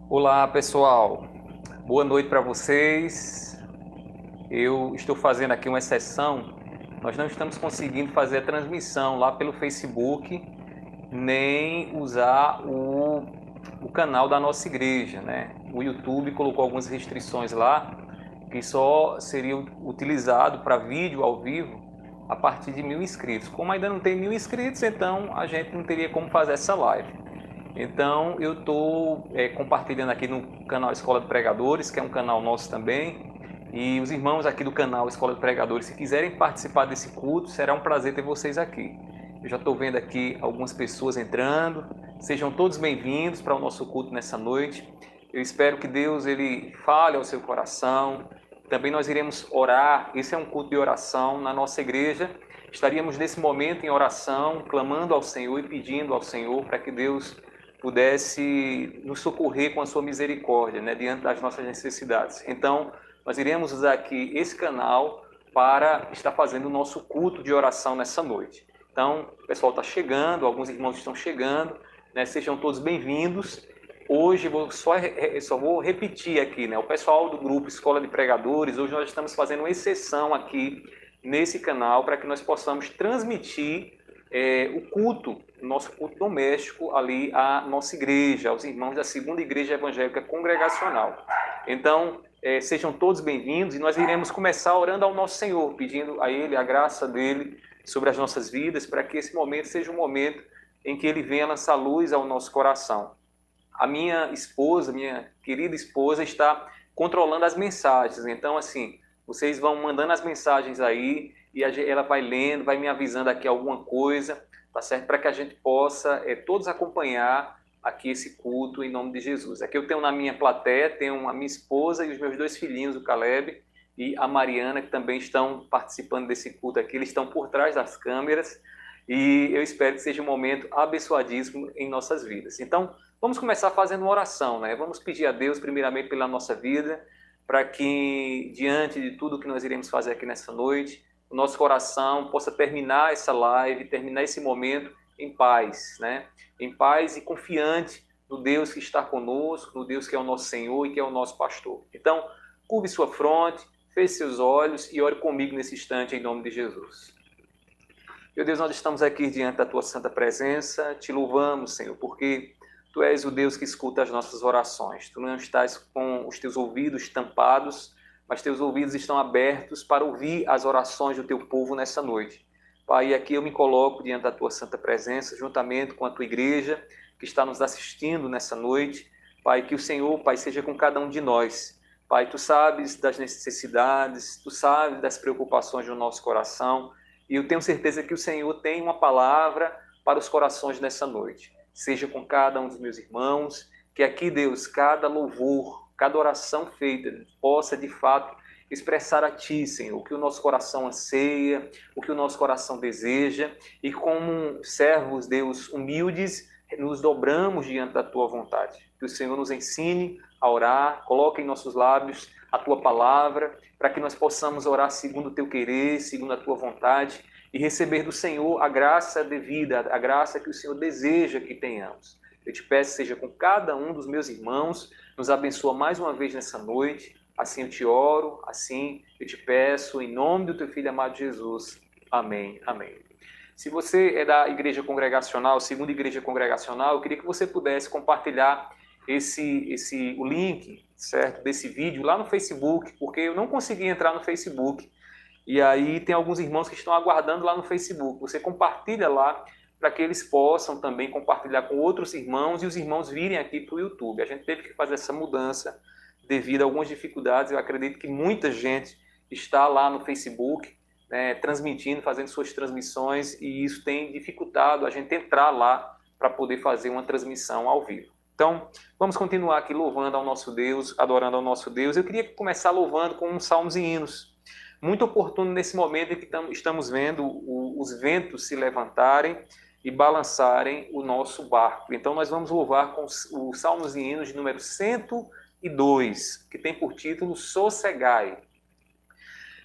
Olá, pessoal. Boa noite para vocês. Eu estou fazendo aqui uma exceção. Nós não estamos conseguindo fazer a transmissão lá pelo Facebook, nem usar o canal da nossa igreja, né? O YouTube colocou algumas restrições lá, que só seria utilizado para vídeo ao vivo a partir de 1.000 inscritos. Como ainda não tem 1.000 inscritos, então a gente não teria como fazer essa live. Então eu estou compartilhando aqui no canal Escola de Pregadores, que é um canal nosso também. E os irmãos aqui do canal Escola de Pregadores, se quiserem participar desse culto, será um prazer ter vocês aqui. Eu já estou vendo aqui algumas pessoas entrando. Sejam todos bem-vindos para o nosso culto nessa noite. Eu espero que Deus ele fale ao seu coração. Também nós iremos orar. Esse é um culto de oração na nossa igreja. Estaríamos nesse momento em oração, clamando ao Senhor e pedindo ao Senhor para que Deus pudesse nos socorrer com a sua misericórdia, né, diante das nossas necessidades. Então, nós iremos usar aqui esse canal para estar fazendo o nosso culto de oração nessa noite. Então, o pessoal está chegando, alguns irmãos estão chegando, né, sejam todos bem-vindos. Hoje só vou repetir aqui, né, o pessoal do grupo Escola de Pregadores, hoje nós estamos fazendo uma exceção aqui nesse canal para que nós possamos transmitir o culto, nosso culto doméstico ali à nossa igreja, aos irmãos da Segunda Igreja Evangélica Congregacional. Então, sejam todos bem-vindos e nós iremos começar orando ao nosso Senhor, pedindo a Ele a graça dEle sobre as nossas vidas, para que esse momento seja um momento em que Ele venha lançar luz ao nosso coração. A minha esposa, minha querida esposa, está controlando as mensagens. Então, assim, vocês vão mandando as mensagens aí e ela vai lendo, vai me avisando aqui alguma coisa, tá certo? Para que a gente possa todos acompanhar aqui esse culto em nome de Jesus. Aqui eu tenho na minha plateia, tenho a minha esposa e os meus dois filhinhos, o Caleb e a Mariana, que também estão participando desse culto aqui. Eles estão por trás das câmeras e eu espero que seja um momento abençoadíssimo em nossas vidas. Então, vamos começar fazendo uma oração, né? Vamos pedir a Deus, primeiramente, pela nossa vida, para que, diante de tudo que nós iremos fazer aqui nessa noite, o nosso coração possa terminar essa live, terminar esse momento em paz, né? Em paz e confiante no Deus que está conosco, no Deus que é o nosso Senhor e que é o nosso pastor. Então, curve sua fronte, feche seus olhos e ore comigo nesse instante em nome de Jesus. Meu Deus, nós estamos aqui diante da Tua santa presença, te louvamos, Senhor, porque Tu és o Deus que escuta as nossas orações. Tu não estás com os Teus ouvidos tampados, mas Teus ouvidos estão abertos para ouvir as orações do Teu povo nessa noite. Pai, aqui eu me coloco diante da Tua santa presença, juntamente com a Tua igreja, que está nos assistindo nessa noite. Pai, que o Senhor, Pai, seja com cada um de nós. Pai, Tu sabes das necessidades, Tu sabes das preocupações do nosso coração, e eu tenho certeza que o Senhor tem uma palavra para os corações nessa noite. Seja com cada um dos meus irmãos, que aqui, Deus, cada louvor, cada oração feita possa, de fato, expressar a Ti, Senhor, o que o nosso coração anseia, o que o nosso coração deseja, e como servos, Deus, humildes, nos dobramos diante da Tua vontade. Que o Senhor nos ensine a orar, coloque em nossos lábios a Tua palavra, para que nós possamos orar segundo o Teu querer, segundo a Tua vontade, e receber do Senhor a graça devida, a graça que o Senhor deseja que tenhamos. Eu te peço, seja com cada um dos meus irmãos, nos abençoa mais uma vez nessa noite, assim eu te oro, assim eu te peço, em nome do Teu Filho amado Jesus. Amém, amém. Se você é da Igreja Congregacional, Segunda Igreja Congregacional, eu queria que você pudesse compartilhar o link, certo, desse vídeo lá no Facebook, porque eu não consegui entrar no Facebook. E aí tem alguns irmãos que estão aguardando lá no Facebook. Você compartilha lá para que eles possam também compartilhar com outros irmãos e os irmãos virem aqui para o YouTube. A gente teve que fazer essa mudança devido a algumas dificuldades. Eu acredito que muita gente está lá no Facebook, né, transmitindo, fazendo suas transmissões, e isso tem dificultado a gente entrar lá para poder fazer uma transmissão ao vivo. Então, vamos continuar aqui louvando ao nosso Deus, adorando ao nosso Deus. Eu queria começar louvando com uns salmos e hinos. Muito oportuno nesse momento em que estamos vendo os ventos se levantarem e balançarem o nosso barco. Então nós vamos louvar com os Salmos e Hinos de número 102, que tem por título Sossegai.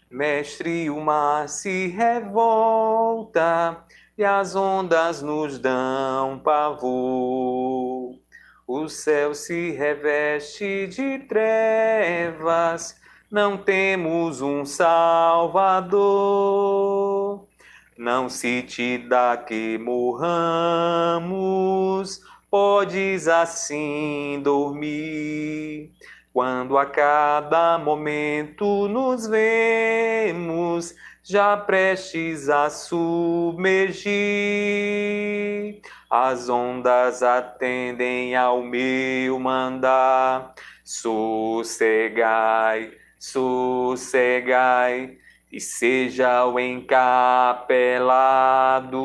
Mestre, o mar se revolta e as ondas nos dão pavor. O céu se reveste de trevas, não temos um Salvador. Não se te dá que morramos, podes assim dormir. Quando a cada momento nos vemos, já prestes a submergir. As ondas atendem ao meu mandar. Sossegai, sossegai, e seja o encapelado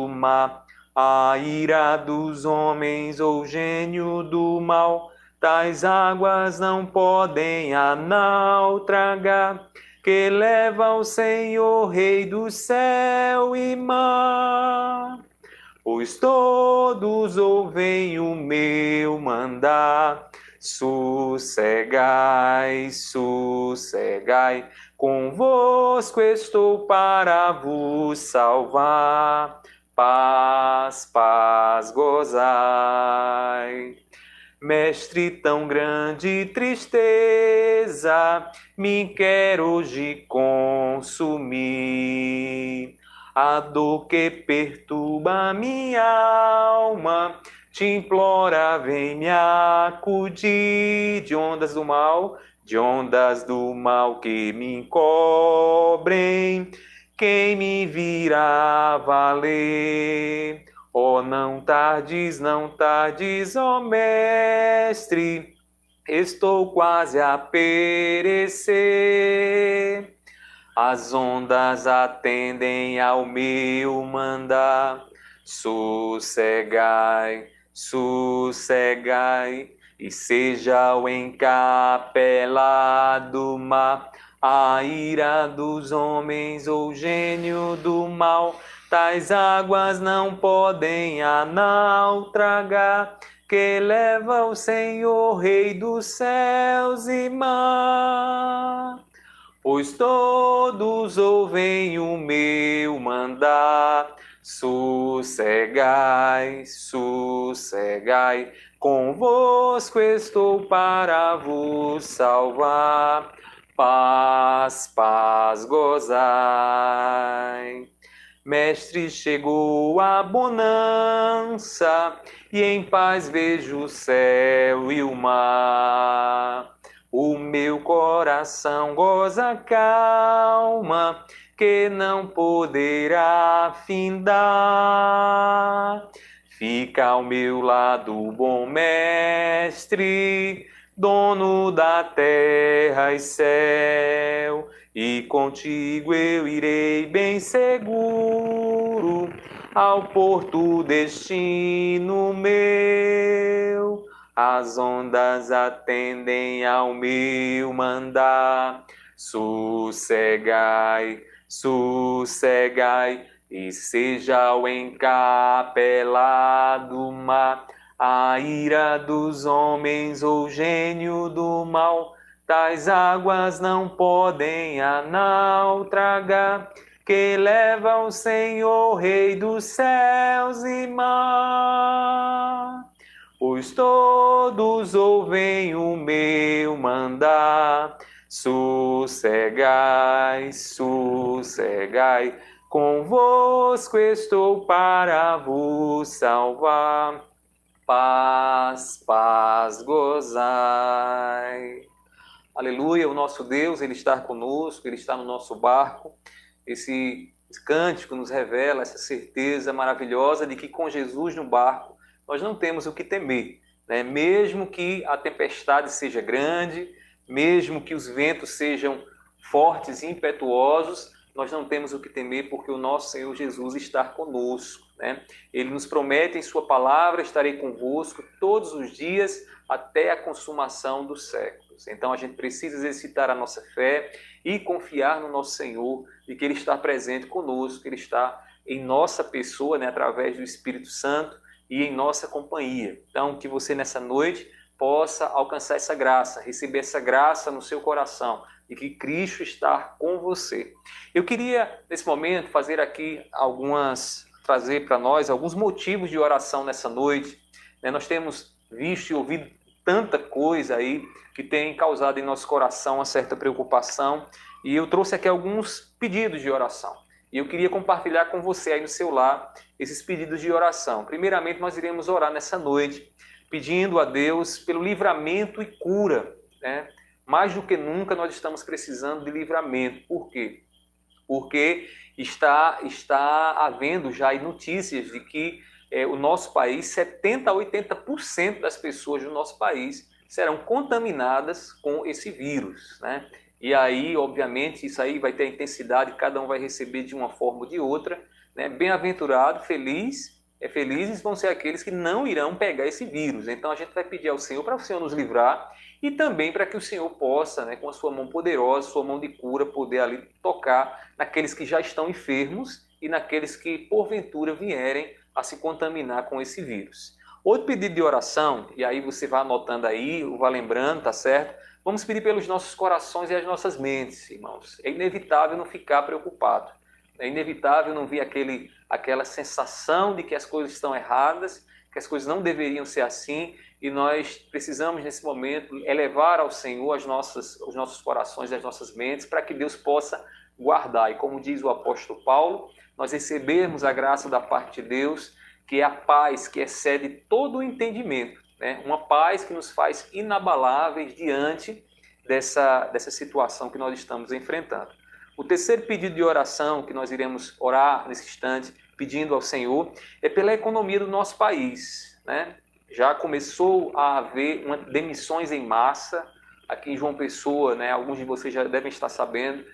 mar, a ira dos homens ou gênio do mal. Tais águas não podem a naufragar, que leva o Senhor, Rei do céu e mar. Pois todos ouvem o meu mandar. Sossegai, sossegai, convosco estou para vos salvar. Paz, paz, gozai. Mestre, tão grande tristeza me quer hoje consumir. A dor que perturba minha alma te implora, vem me acudir. De ondas do mal que me encobrem, quem me virá valer? Oh, não tardes, ó mestre, estou quase a perecer. As ondas atendem ao meu mandar. Sossegai, sossegai, e seja o encapelado mar, a ira dos homens ou gênio do mal. Tais águas não podem a naufragar, que leva o Senhor, Rei dos céus e mar. Pois todos ouvem o meu mandar. Sossegai, sossegai, convosco estou para vos salvar. Paz, paz, gozai. Mestre, chegou a bonança, e em paz vejo o céu e o mar. O meu coração goza calma, que não poderá findar. Fica ao meu lado o bom mestre, dono da terra e céu, e contigo eu irei bem seguro ao porto destino meu. As ondas atendem ao meu mandar. Sossegai, sossegai, e seja o encapelado mar, a ira dos homens ou gênio do mal. Tais águas não podem a naufragar, que leva o Senhor, Rei dos céus e mar. Pois todos ouvem o meu mandar. Sossegai, sossegai, convosco estou para vos salvar. Paz, paz, gozai. Aleluia, o nosso Deus, Ele está conosco, Ele está no nosso barco. Esse cântico nos revela essa certeza maravilhosa de que com Jesus no barco nós não temos o que temer, né? Mesmo que a tempestade seja grande, mesmo que os ventos sejam fortes e impetuosos, nós não temos o que temer porque o nosso Senhor Jesus está conosco, né? Ele nos promete em sua palavra: estarei convosco todos os dias até a consumação dos séculos. Então a gente precisa exercitar a nossa fé e confiar no nosso Senhor, de que Ele está presente conosco, que Ele está em nossa pessoa, né, através do Espírito Santo e em nossa companhia. Então que você nessa noite possa alcançar essa graça, receber essa graça no seu coração, e que Cristo está com você. Eu queria, nesse momento, trazer para nós alguns motivos de oração nessa noite. Nós temos visto e ouvido tanta coisa aí que tem causado em nosso coração uma certa preocupação. E eu trouxe aqui alguns pedidos de oração. E eu queria compartilhar com você aí no seu lar esses pedidos de oração. Primeiramente, nós iremos orar nessa noite, pedindo a Deus pelo livramento e cura, né? Mais do que nunca nós estamos precisando de livramento. Por quê? Porque está havendo já aí notícias de que o nosso país, 70% a 80% das pessoas do nosso país serão contaminadas com esse vírus, né? E aí, obviamente, isso aí vai ter a intensidade, cada um vai receber de uma forma ou de outra, né? Bem-aventurado, felizes vão ser aqueles que não irão pegar esse vírus. Então a gente vai pedir ao Senhor para o Senhor nos livrar e também para que o Senhor possa, né, com a sua mão poderosa, sua mão de cura, poder ali tocar naqueles que já estão enfermos e naqueles que porventura vierem a se contaminar com esse vírus. Outro pedido de oração, e aí você vai anotando aí, vai lembrando, tá certo? Vamos pedir pelos nossos corações e as nossas mentes, irmãos. É inevitável não ficar preocupado. É inevitável não vir aquela sensação de que as coisas estão erradas, que as coisas não deveriam ser assim, e nós precisamos, nesse momento, elevar ao Senhor os nossos corações e as nossas mentes, para que Deus possa guardar. E como diz o apóstolo Paulo, nós recebermos a graça da parte de Deus, que é a paz que excede todo o entendimento, né? Uma paz que nos faz inabaláveis diante dessa situação que nós estamos enfrentando. O terceiro pedido de oração que nós iremos orar nesse instante, pedindo ao Senhor, é pela economia do nosso país, né? Já começou a haver demissões em massa aqui em João Pessoa, né? Alguns de vocês já devem estar sabendo,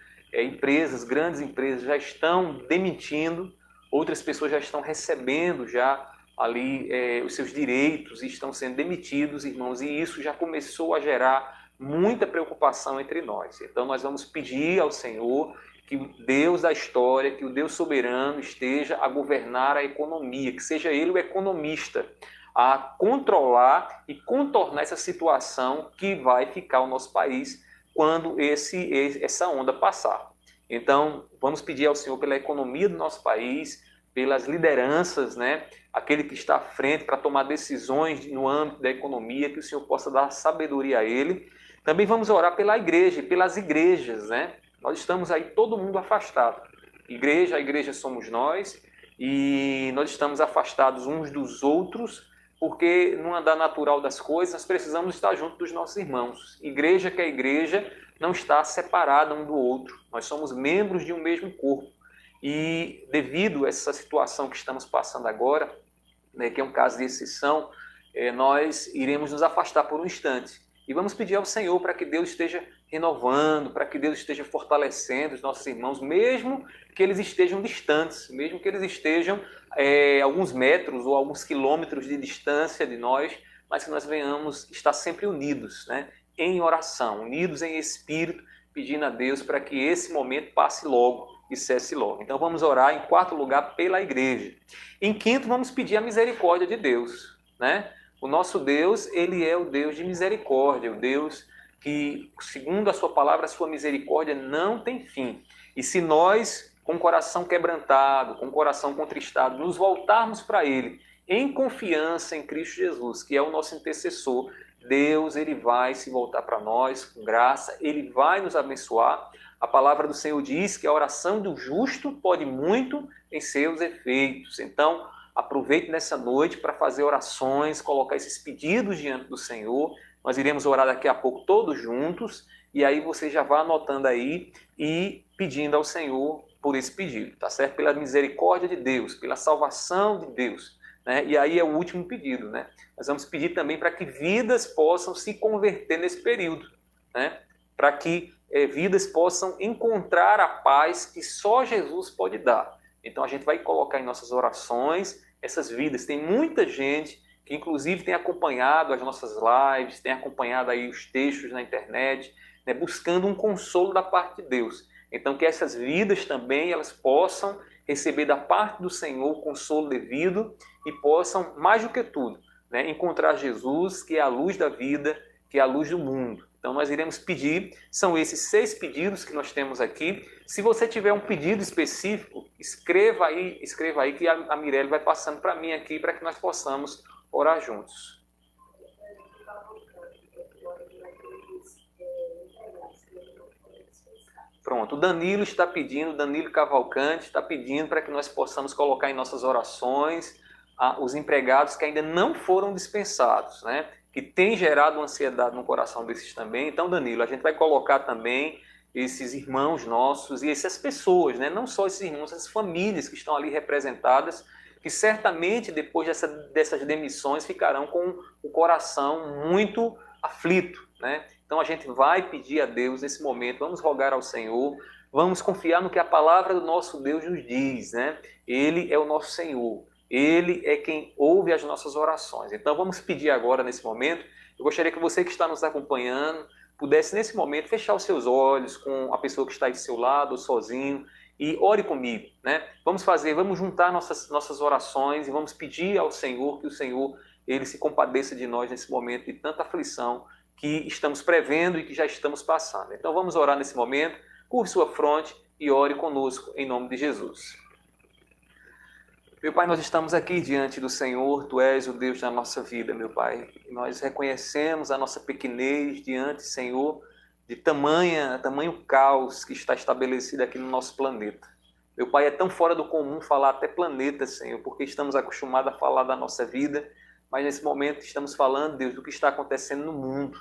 grandes empresas já estão demitindo, outras pessoas já estão recebendo já ali os seus direitos e estão sendo demitidos, irmãos, e isso já começou a gerar muita preocupação entre nós. Então nós vamos pedir ao Senhor que o Deus da história, que o Deus soberano esteja a governar a economia, que seja Ele o economista, a controlar e contornar essa situação que vai ficar o nosso país quando essa onda passar. Então, vamos pedir ao Senhor pela economia do nosso país, pelas lideranças, né? Aquele que está à frente para tomar decisões no âmbito da economia, que o Senhor possa dar sabedoria a Ele. Também vamos orar pela igreja, pelas igrejas, né? Nós estamos aí todo mundo afastado. A igreja somos nós, e nós estamos afastados uns dos outros, porque no andar natural das coisas nós precisamos estar junto dos nossos irmãos. Igreja que é igreja não está separada um do outro. Nós somos membros de um mesmo corpo. E devido a essa situação que estamos passando agora, né, que é um caso de exceção, nós iremos nos afastar por um instante. E vamos pedir ao Senhor para que Deus esteja renovando, para que Deus esteja fortalecendo os nossos irmãos, mesmo que eles estejam distantes, mesmo que eles estejam alguns metros ou alguns quilômetros de distância de nós, mas que nós venhamos estar sempre unidos, né, em oração, unidos em espírito, pedindo a Deus para que esse momento passe logo e cesse logo. Então vamos orar, em quarto lugar, pela igreja. Em quinto, vamos pedir a misericórdia de Deus, né? O nosso Deus, Ele é o Deus de misericórdia, o Deus que, segundo a sua palavra, a sua misericórdia não tem fim. E se nós, com o coração quebrantado, com o coração contristado, nos voltarmos para Ele, em confiança em Cristo Jesus, que é o nosso intercessor, Deus, Ele vai se voltar para nós com graça, Ele vai nos abençoar. A palavra do Senhor diz que a oração do justo pode muito em seus efeitos. Então, aproveite nessa noite para fazer orações, colocar esses pedidos diante do Senhor. Nós iremos orar daqui a pouco todos juntos, e aí você já vai anotando aí e pedindo ao Senhor por esse pedido, tá certo? Pela misericórdia de Deus, pela salvação de Deus, né? E aí é o último pedido, né? Nós vamos pedir também para que vidas possam se converter nesse período, né? Para que vidas possam encontrar a paz que só Jesus pode dar. Então a gente vai colocar em nossas orações essas vidas. Tem muita gente que inclusive tem acompanhado as nossas lives, tem acompanhado aí os textos na internet, né, buscando um consolo da parte de Deus. Então que essas vidas também elas possam receber da parte do Senhor o consolo devido e possam, mais do que tudo, né, encontrar Jesus, que é a luz da vida, que é a luz do mundo. Então nós iremos pedir, são esses 6 pedidos que nós temos aqui. Se você tiver um pedido específico, escreva aí que a Mirelle vai passando para mim aqui para que nós possamos orar juntos. Pronto, o Danilo está pedindo, o Danilo Cavalcante está pedindo para que nós possamos colocar em nossas orações os empregados que ainda não foram dispensados, né? Que tem gerado ansiedade no coração desses também. Então, Danilo, a gente vai colocar também esses irmãos nossos e essas pessoas, né? Não só esses irmãos, essas famílias que estão ali representadas, que certamente depois dessas demissões ficarão com o coração muito aflito, né? Então a gente vai pedir a Deus nesse momento, vamos rogar ao Senhor, vamos confiar no que a palavra do nosso Deus nos diz, né? Ele é o nosso Senhor, Ele é quem ouve as nossas orações. Então vamos pedir agora nesse momento, eu gostaria que você que está nos acompanhando, pudesse nesse momento fechar os seus olhos com a pessoa que está aí do seu lado, ou sozinho, e ore comigo, né? Vamos juntar nossas orações e vamos pedir ao Senhor que o Senhor, Ele se compadeça de nós nesse momento de tanta aflição que estamos prevendo e que já estamos passando. Então vamos orar nesse momento, curve sua fronte e ore conosco em nome de Jesus. Meu Pai, nós estamos aqui diante do Senhor, Tu és o Deus da nossa vida, meu Pai. E nós reconhecemos a nossa pequenez diante, Senhor, de tamanho caos que está estabelecido aqui no nosso planeta. Meu Pai, é tão fora do comum falar até planeta, Senhor, porque estamos acostumados a falar da nossa vida, mas nesse momento estamos falando, Deus, do que está acontecendo no mundo.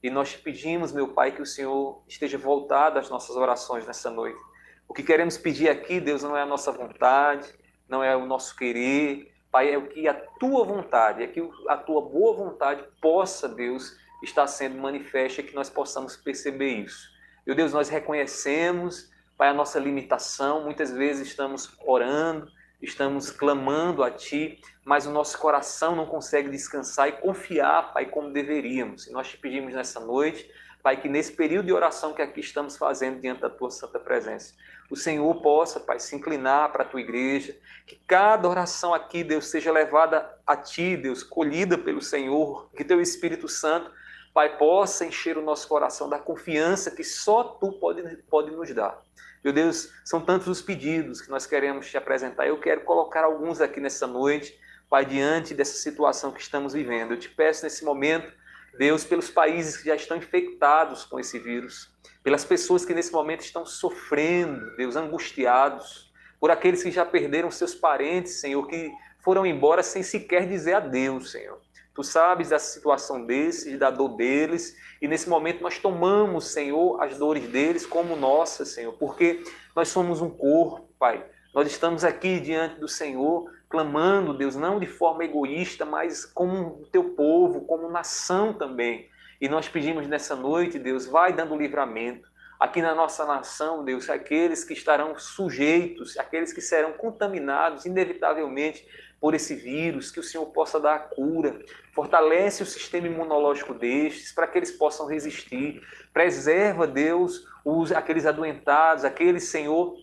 E nós te pedimos, meu Pai, que o Senhor esteja voltado às nossas orações nessa noite. O que queremos pedir aqui, Deus, não é a nossa vontade, não é o nosso querer, Pai, é o que a Tua vontade, é que a Tua boa vontade possa, Deus, estar sendo manifesta e que nós possamos perceber isso. Meu Deus, nós reconhecemos, Pai, a nossa limitação, muitas vezes estamos orando, estamos clamando a Ti, mas o nosso coração não consegue descansar e confiar, Pai, como deveríamos. E nós te pedimos nessa noite, Pai, que nesse período de oração que aqui estamos fazendo diante da Tua santa presença, o Senhor possa, Pai, se inclinar para a Tua igreja, que cada oração aqui, Deus, seja levada a Ti, Deus, colhida pelo Senhor, que Teu Espírito Santo, Pai, possa encher o nosso coração da confiança que só Tu pode nos dar. Meu Deus, são tantos os pedidos que nós queremos Te apresentar. Eu quero colocar alguns aqui nessa noite, Pai, diante dessa situação que estamos vivendo. Eu te peço nesse momento, Deus, pelos países que já estão infectados com esse vírus, pelas pessoas que nesse momento estão sofrendo, Deus, angustiados, por aqueles que já perderam seus parentes, Senhor, que foram embora sem sequer dizer adeus, Senhor. Tu sabes da situação desses, da dor deles, e nesse momento nós tomamos, Senhor, as dores deles como nossas, Senhor, porque nós somos um corpo, Pai. Nós estamos aqui diante do Senhor, clamando, Deus, não de forma egoísta, mas como o Teu povo, como nação também. E nós pedimos nessa noite, Deus, vai dando livramento. Aqui na nossa nação, Deus, aqueles que estarão sujeitos, aqueles que serão contaminados, inevitavelmente, por esse vírus, que o Senhor possa dar a cura, fortalece o sistema imunológico destes, para que eles possam resistir, preserva, Deus, aqueles adoentados, aqueles, Senhor,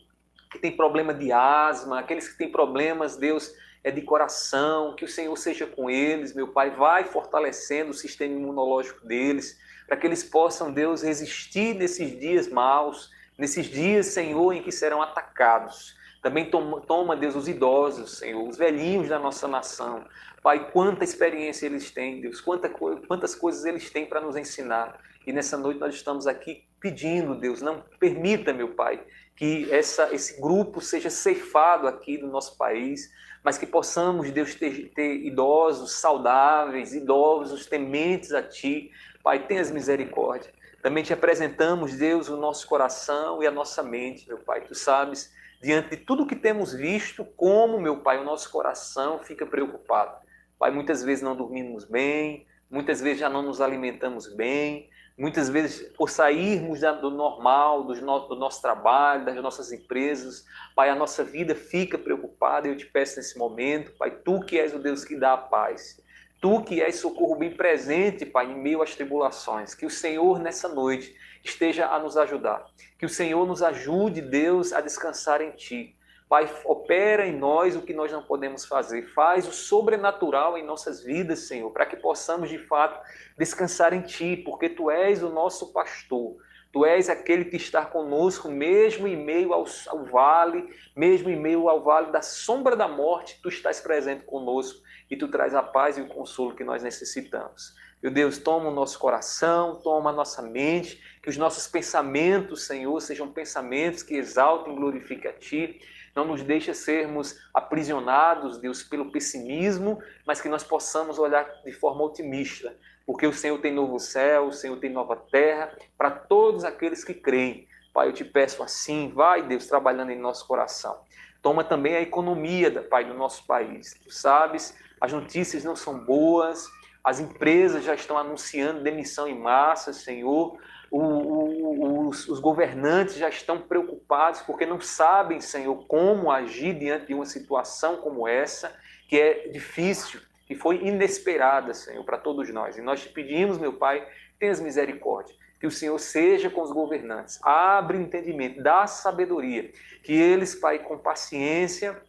que tem problema de asma, aqueles que têm problemas, Deus, de coração, que o Senhor seja com eles, meu Pai, vai fortalecendo o sistema imunológico deles, para que eles possam, Deus, resistir nesses dias maus, nesses dias, Senhor, em que serão atacados. Também toma, Deus, os idosos, Senhor, os velhinhos da nossa nação. Pai, quanta experiência eles têm, Deus, quantas coisas eles têm para nos ensinar. E nessa noite nós estamos aqui pedindo, Deus, não permita, meu Pai, que esse grupo seja ceifado aqui no nosso país, mas que possamos, Deus, ter idosos saudáveis, idosos tementes a Ti. Pai, tenhas misericórdia. Também Te apresentamos, Deus, o nosso coração e a nossa mente, meu Pai. Tu sabes, diante de tudo que temos visto, como, meu Pai, o nosso coração fica preocupado. Pai, muitas vezes não dormimos bem, muitas vezes já não nos alimentamos bem, muitas vezes por sairmos do normal, do nosso trabalho, das nossas empresas, Pai, a nossa vida fica preocupada. Eu te peço nesse momento, Pai, Tu que és o Deus que dá a paz, Tu que és socorro bem presente, Pai, em meio às tribulações, que o Senhor nessa noite esteja a nos ajudar. Que o Senhor nos ajude, Deus, a descansar em Ti. Pai, opera em nós o que nós não podemos fazer. Faz o sobrenatural em nossas vidas, Senhor, para que possamos, de fato, descansar em Ti, porque Tu és o nosso pastor. Tu és aquele que está conosco, mesmo em meio ao vale, mesmo em meio ao vale da sombra da morte, Tu estás presente conosco e Tu traz a paz e o consolo que nós necessitamos. Meu Deus, toma o nosso coração, toma a nossa mente, que os nossos pensamentos, Senhor, sejam pensamentos que exaltem e glorifiquem a Ti. Não nos deixe sermos aprisionados, Deus, pelo pessimismo, mas que nós possamos olhar de forma otimista, porque o Senhor tem novo céu, o Senhor tem nova terra, para todos aqueles que creem. Pai, eu te peço assim, vai, Deus, trabalhando em nosso coração. Toma também a economia, Pai, do nosso país. Tu sabes, as notícias não são boas, as empresas já estão anunciando demissão em massa, Senhor. Os governantes já estão preocupados porque não sabem, Senhor, como agir diante de uma situação como essa, que é difícil, que foi inesperada, Senhor, para todos nós. E nós te pedimos, meu Pai, tenhas misericórdia. Que o Senhor seja com os governantes, abre o entendimento, dá sabedoria, que eles, Pai, com paciência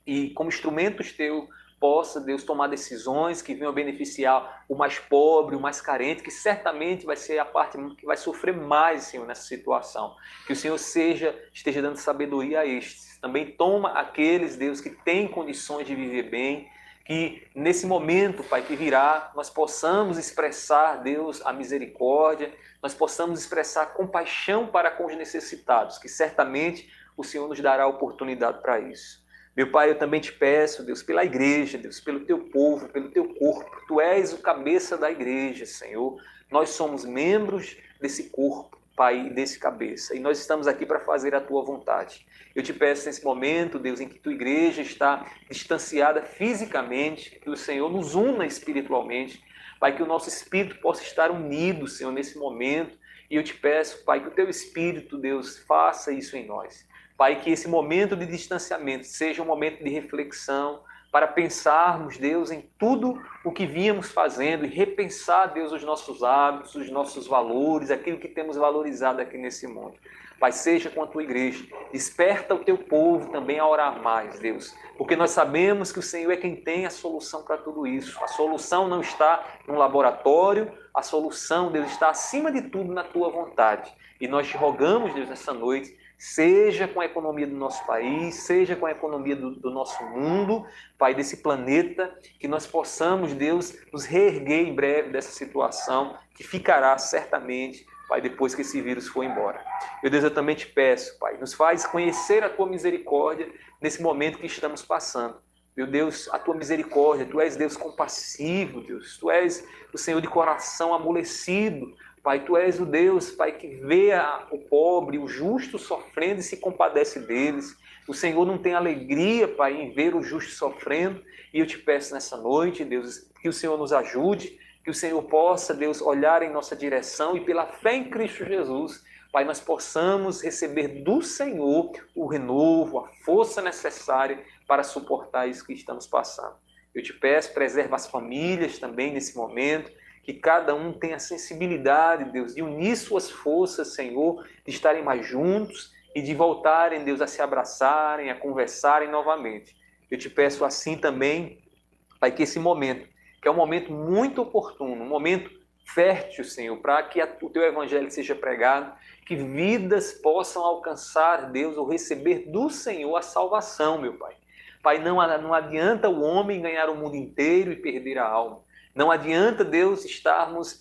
e como instrumentos teus, possa, Deus, tomar decisões que venham beneficiar o mais pobre, o mais carente, que certamente vai ser a parte que vai sofrer mais, Senhor, nessa situação. Que o Senhor esteja dando sabedoria a estes. Também toma aqueles, Deus, que têm condições de viver bem, que nesse momento, Pai, que virá, nós possamos expressar, Deus, a misericórdia, nós possamos expressar compaixão para com os necessitados, que certamente o Senhor nos dará oportunidade para isso. Meu Pai, eu também te peço, Deus, pela igreja, Deus, pelo teu povo, pelo teu corpo. Tu és o cabeça da igreja, Senhor. Nós somos membros desse corpo, Pai, desse cabeça. E nós estamos aqui para fazer a tua vontade. Eu te peço nesse momento, Deus, em que tua igreja está distanciada fisicamente, que o Senhor nos una espiritualmente. Pai, que o nosso espírito possa estar unido, Senhor, nesse momento. E eu te peço, Pai, que o teu espírito, Deus, faça isso em nós. Pai, que esse momento de distanciamento seja um momento de reflexão para pensarmos, Deus, em tudo o que vínhamos fazendo e repensar, Deus, os nossos hábitos, os nossos valores, aquilo que temos valorizado aqui nesse mundo. Pai, seja com a tua igreja. Desperta o teu povo também a orar mais, Deus, porque nós sabemos que o Senhor é quem tem a solução para tudo isso. A solução não está num laboratório, a solução, Deus, está acima de tudo na tua vontade. E nós te rogamos, Deus, nessa noite, seja com a economia do nosso país, seja com a economia do nosso mundo, Pai, desse planeta, que nós possamos, Deus, nos reerguer em breve dessa situação, que ficará certamente, Pai, depois que esse vírus for embora. Meu Deus, eu também te peço, Pai, nos faz conhecer a tua misericórdia nesse momento que estamos passando. Meu Deus, a tua misericórdia, tu és Deus compassivo, Deus, tu és o Senhor de coração amolecido, Pai, tu és o Deus, Pai, que vê o pobre, o justo sofrendo e se compadece deles. O Senhor não tem alegria, Pai, em ver o justo sofrendo. E eu te peço nessa noite, Deus, que o Senhor nos ajude, que o Senhor possa, Deus, olhar em nossa direção e pela fé em Cristo Jesus, Pai, nós possamos receber do Senhor o renovo, a força necessária para suportar isso que estamos passando. Eu te peço, preserva as famílias também nesse momento, que cada um tenha sensibilidade, Deus, de unir suas forças, Senhor, de estarem mais juntos e de voltarem, Deus, a se abraçarem, a conversarem novamente. Eu te peço assim também, Pai, que esse momento, que é um momento muito oportuno, um momento fértil, Senhor, para que o teu evangelho seja pregado, que vidas possam alcançar, Deus, ou receber do Senhor a salvação, meu Pai. Pai, não adianta o homem ganhar o mundo inteiro e perder a alma. Não adianta, Deus, estarmos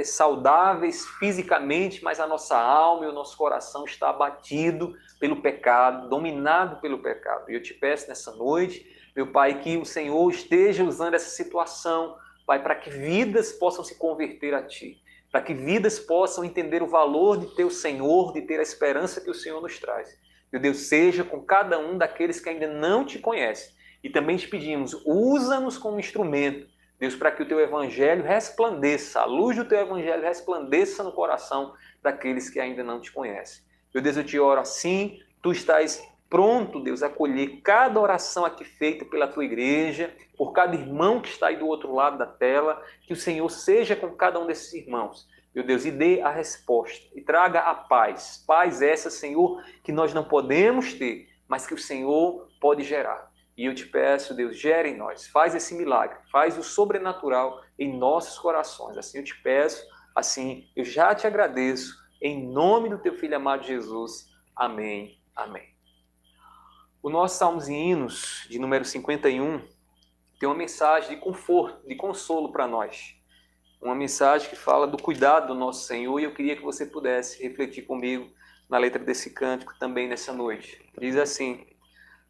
saudáveis fisicamente, mas a nossa alma e o nosso coração está abatido pelo pecado, dominado pelo pecado. E eu te peço nessa noite, meu Pai, que o Senhor esteja usando essa situação, Pai, para que vidas possam se converter a Ti, para que vidas possam entender o valor de ter o Senhor, de ter a esperança que o Senhor nos traz. Meu Deus, seja com cada um daqueles que ainda não Te conhecem. E também te pedimos, usa-nos como instrumento, Deus, para que o teu evangelho resplandeça, a luz do teu evangelho resplandeça no coração daqueles que ainda não te conhecem. Meu Deus, eu te oro assim, tu estás pronto, Deus, a acolher cada oração aqui feita pela tua igreja, por cada irmão que está aí do outro lado da tela, que o Senhor seja com cada um desses irmãos, meu Deus, e dê a resposta, e traga a paz. Paz essa, Senhor, que nós não podemos ter, mas que o Senhor pode gerar. E eu te peço, Deus, gera em nós, faz esse milagre, faz o sobrenatural em nossos corações. Assim eu te peço, assim eu já te agradeço, em nome do teu Filho amado Jesus. Amém, amém. O nosso Salmos e Hinos, de número 51, tem uma mensagem de conforto, de consolo para nós. uma mensagem que fala do cuidado do nosso Senhor, e eu queria que você pudesse refletir comigo na letra desse cântico também nessa noite. Diz assim: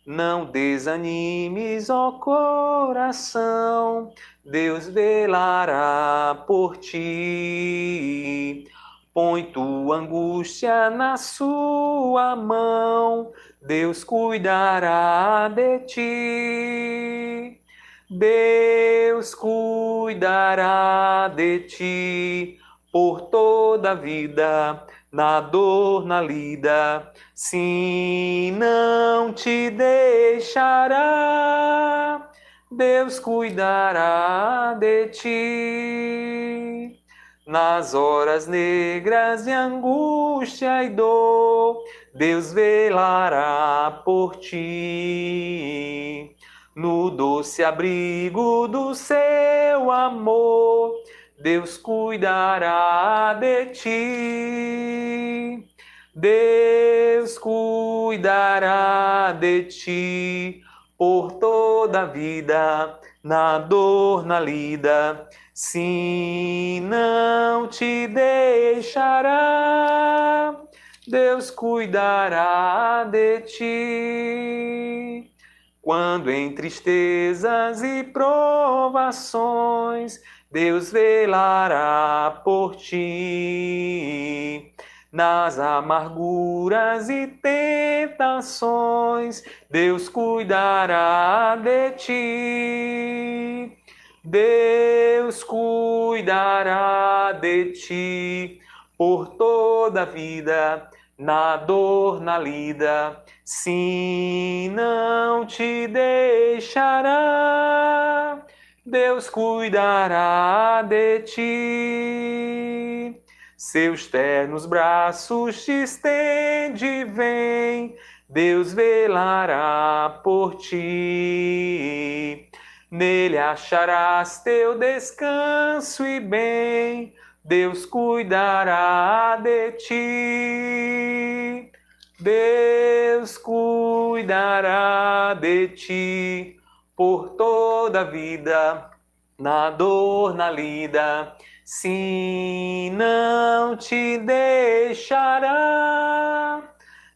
não desanimes, ó coração, Deus velará por ti. Põe tua angústia na sua mão, Deus cuidará de ti. Deus cuidará de ti por toda a vida, na dor, na lida, sim, não te deixará. Deus cuidará de ti. Nas horas negras de angústia e dor, Deus velará por ti. No doce abrigo do seu amor, Deus cuidará de ti. Deus cuidará de ti por toda a vida, na dor, na lida, sim, não te deixará. Deus cuidará de ti. Quando em tristezas e provações, Deus velará por ti. Nas amarguras e tentações, Deus cuidará de ti. Deus cuidará de ti por toda a vida, na dor, na lida, sim, não te deixará. Deus cuidará de ti. Seus ternos braços te estende e vem, Deus velará por ti. Nele acharás teu descanso e bem, Deus cuidará de ti. Deus cuidará de ti por toda a vida, na dor, na lida, sim, não te deixará.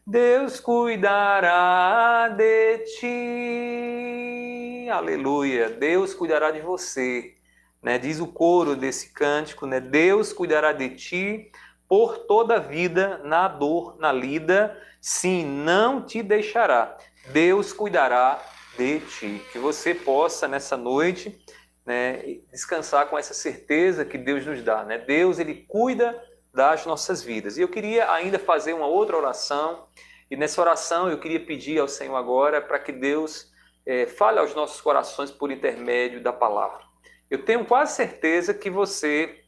Deus cuidará de ti. Aleluia. Deus cuidará de você. Né? Diz o coro desse cântico, né? Deus cuidará de ti por toda a vida, na dor, na lida, sim, não te deixará. Deus cuidará de ti. Que você possa, nessa noite, né, descansar com essa certeza que Deus nos dá. Né? Deus, Ele cuida das nossas vidas. E eu queria ainda fazer uma outra oração, e nessa oração eu queria pedir ao Senhor agora para que Deus fale aos nossos corações por intermédio da palavra. Eu tenho quase certeza que você,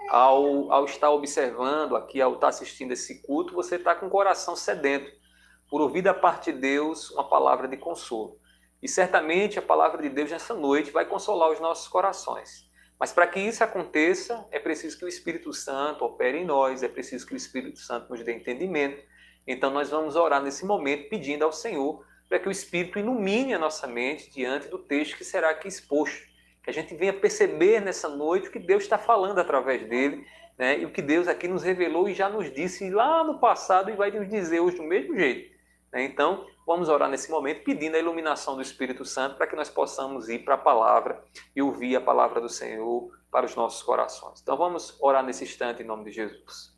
ao estar observando aqui, ao estar assistindo esse culto, você está com o coração sedento por ouvir da parte de Deus uma palavra de consolo. E certamente a palavra de Deus nessa noite vai consolar os nossos corações. Mas para que isso aconteça, é preciso que o Espírito Santo opere em nós, é preciso que o Espírito Santo nos dê entendimento. Então nós vamos orar nesse momento pedindo ao Senhor para que o Espírito ilumine a nossa mente diante do texto que será aqui exposto. Que a gente venha perceber nessa noite o que Deus está falando através dele, né? E o que Deus aqui nos revelou e já nos disse lá no passado e vai nos dizer hoje do mesmo jeito. Né? Então, vamos orar nesse momento pedindo a iluminação do Espírito Santo para que nós possamos ir para a palavra e ouvir a palavra do Senhor para os nossos corações. Então, vamos orar nesse instante em nome de Jesus.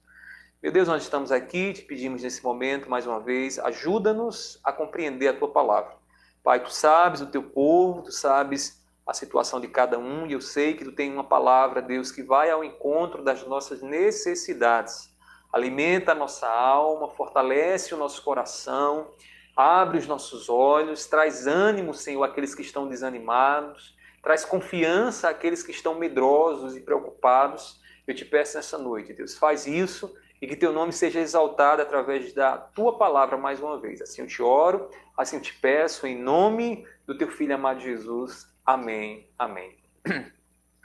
Meu Deus, nós estamos aqui, te pedimos nesse momento, mais uma vez, ajuda-nos a compreender a tua palavra. Pai, tu sabes o teu povo, tu sabes a situação de cada um, e eu sei que tu tem uma palavra, Deus, que vai ao encontro das nossas necessidades. Alimenta a nossa alma, fortalece o nosso coração, abre os nossos olhos, traz ânimo, Senhor, àqueles que estão desanimados, traz confiança àqueles que estão medrosos e preocupados. Eu te peço nessa noite, Deus, faz isso e que teu nome seja exaltado através da tua palavra mais uma vez. Assim eu te oro, assim eu te peço, em nome do teu Filho amado Jesus. Amém, amém.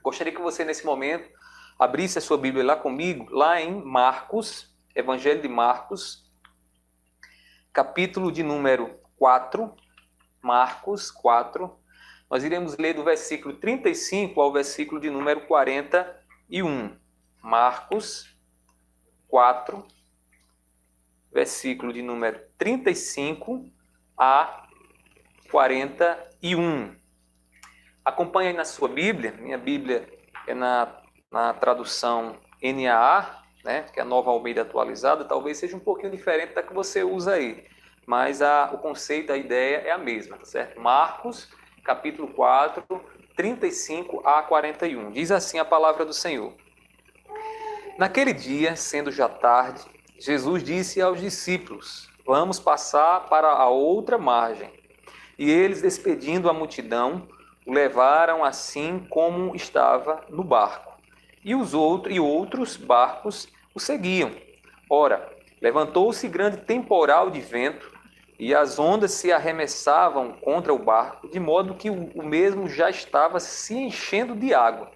Gostaria que você, nesse momento, abrisse a sua Bíblia lá comigo, lá em Marcos, Evangelho de Marcos, capítulo de número 4, Marcos 4. Nós iremos ler do versículo 35 ao versículo de número 40 41. Marcos 4, versículo de número 35 a 41. Acompanhe aí na sua Bíblia. Minha Bíblia é na tradução NAA, né, que é a Nova Almeida Atualizada. Talvez seja um pouquinho diferente da que você usa aí, mas o conceito, a ideia é a mesma, tá certo? Marcos, capítulo 4, 35 a 41. Diz assim a palavra do Senhor. Naquele dia, sendo já tarde, Jesus disse aos discípulos: Vamos passar para a outra margem. E eles, despedindo a multidão, o levaram assim como estava no barco. E outros barcos o seguiam. Ora, levantou-se grande temporal de vento, e as ondas se arremessavam contra o barco, de modo que o mesmo já estava se enchendo de água.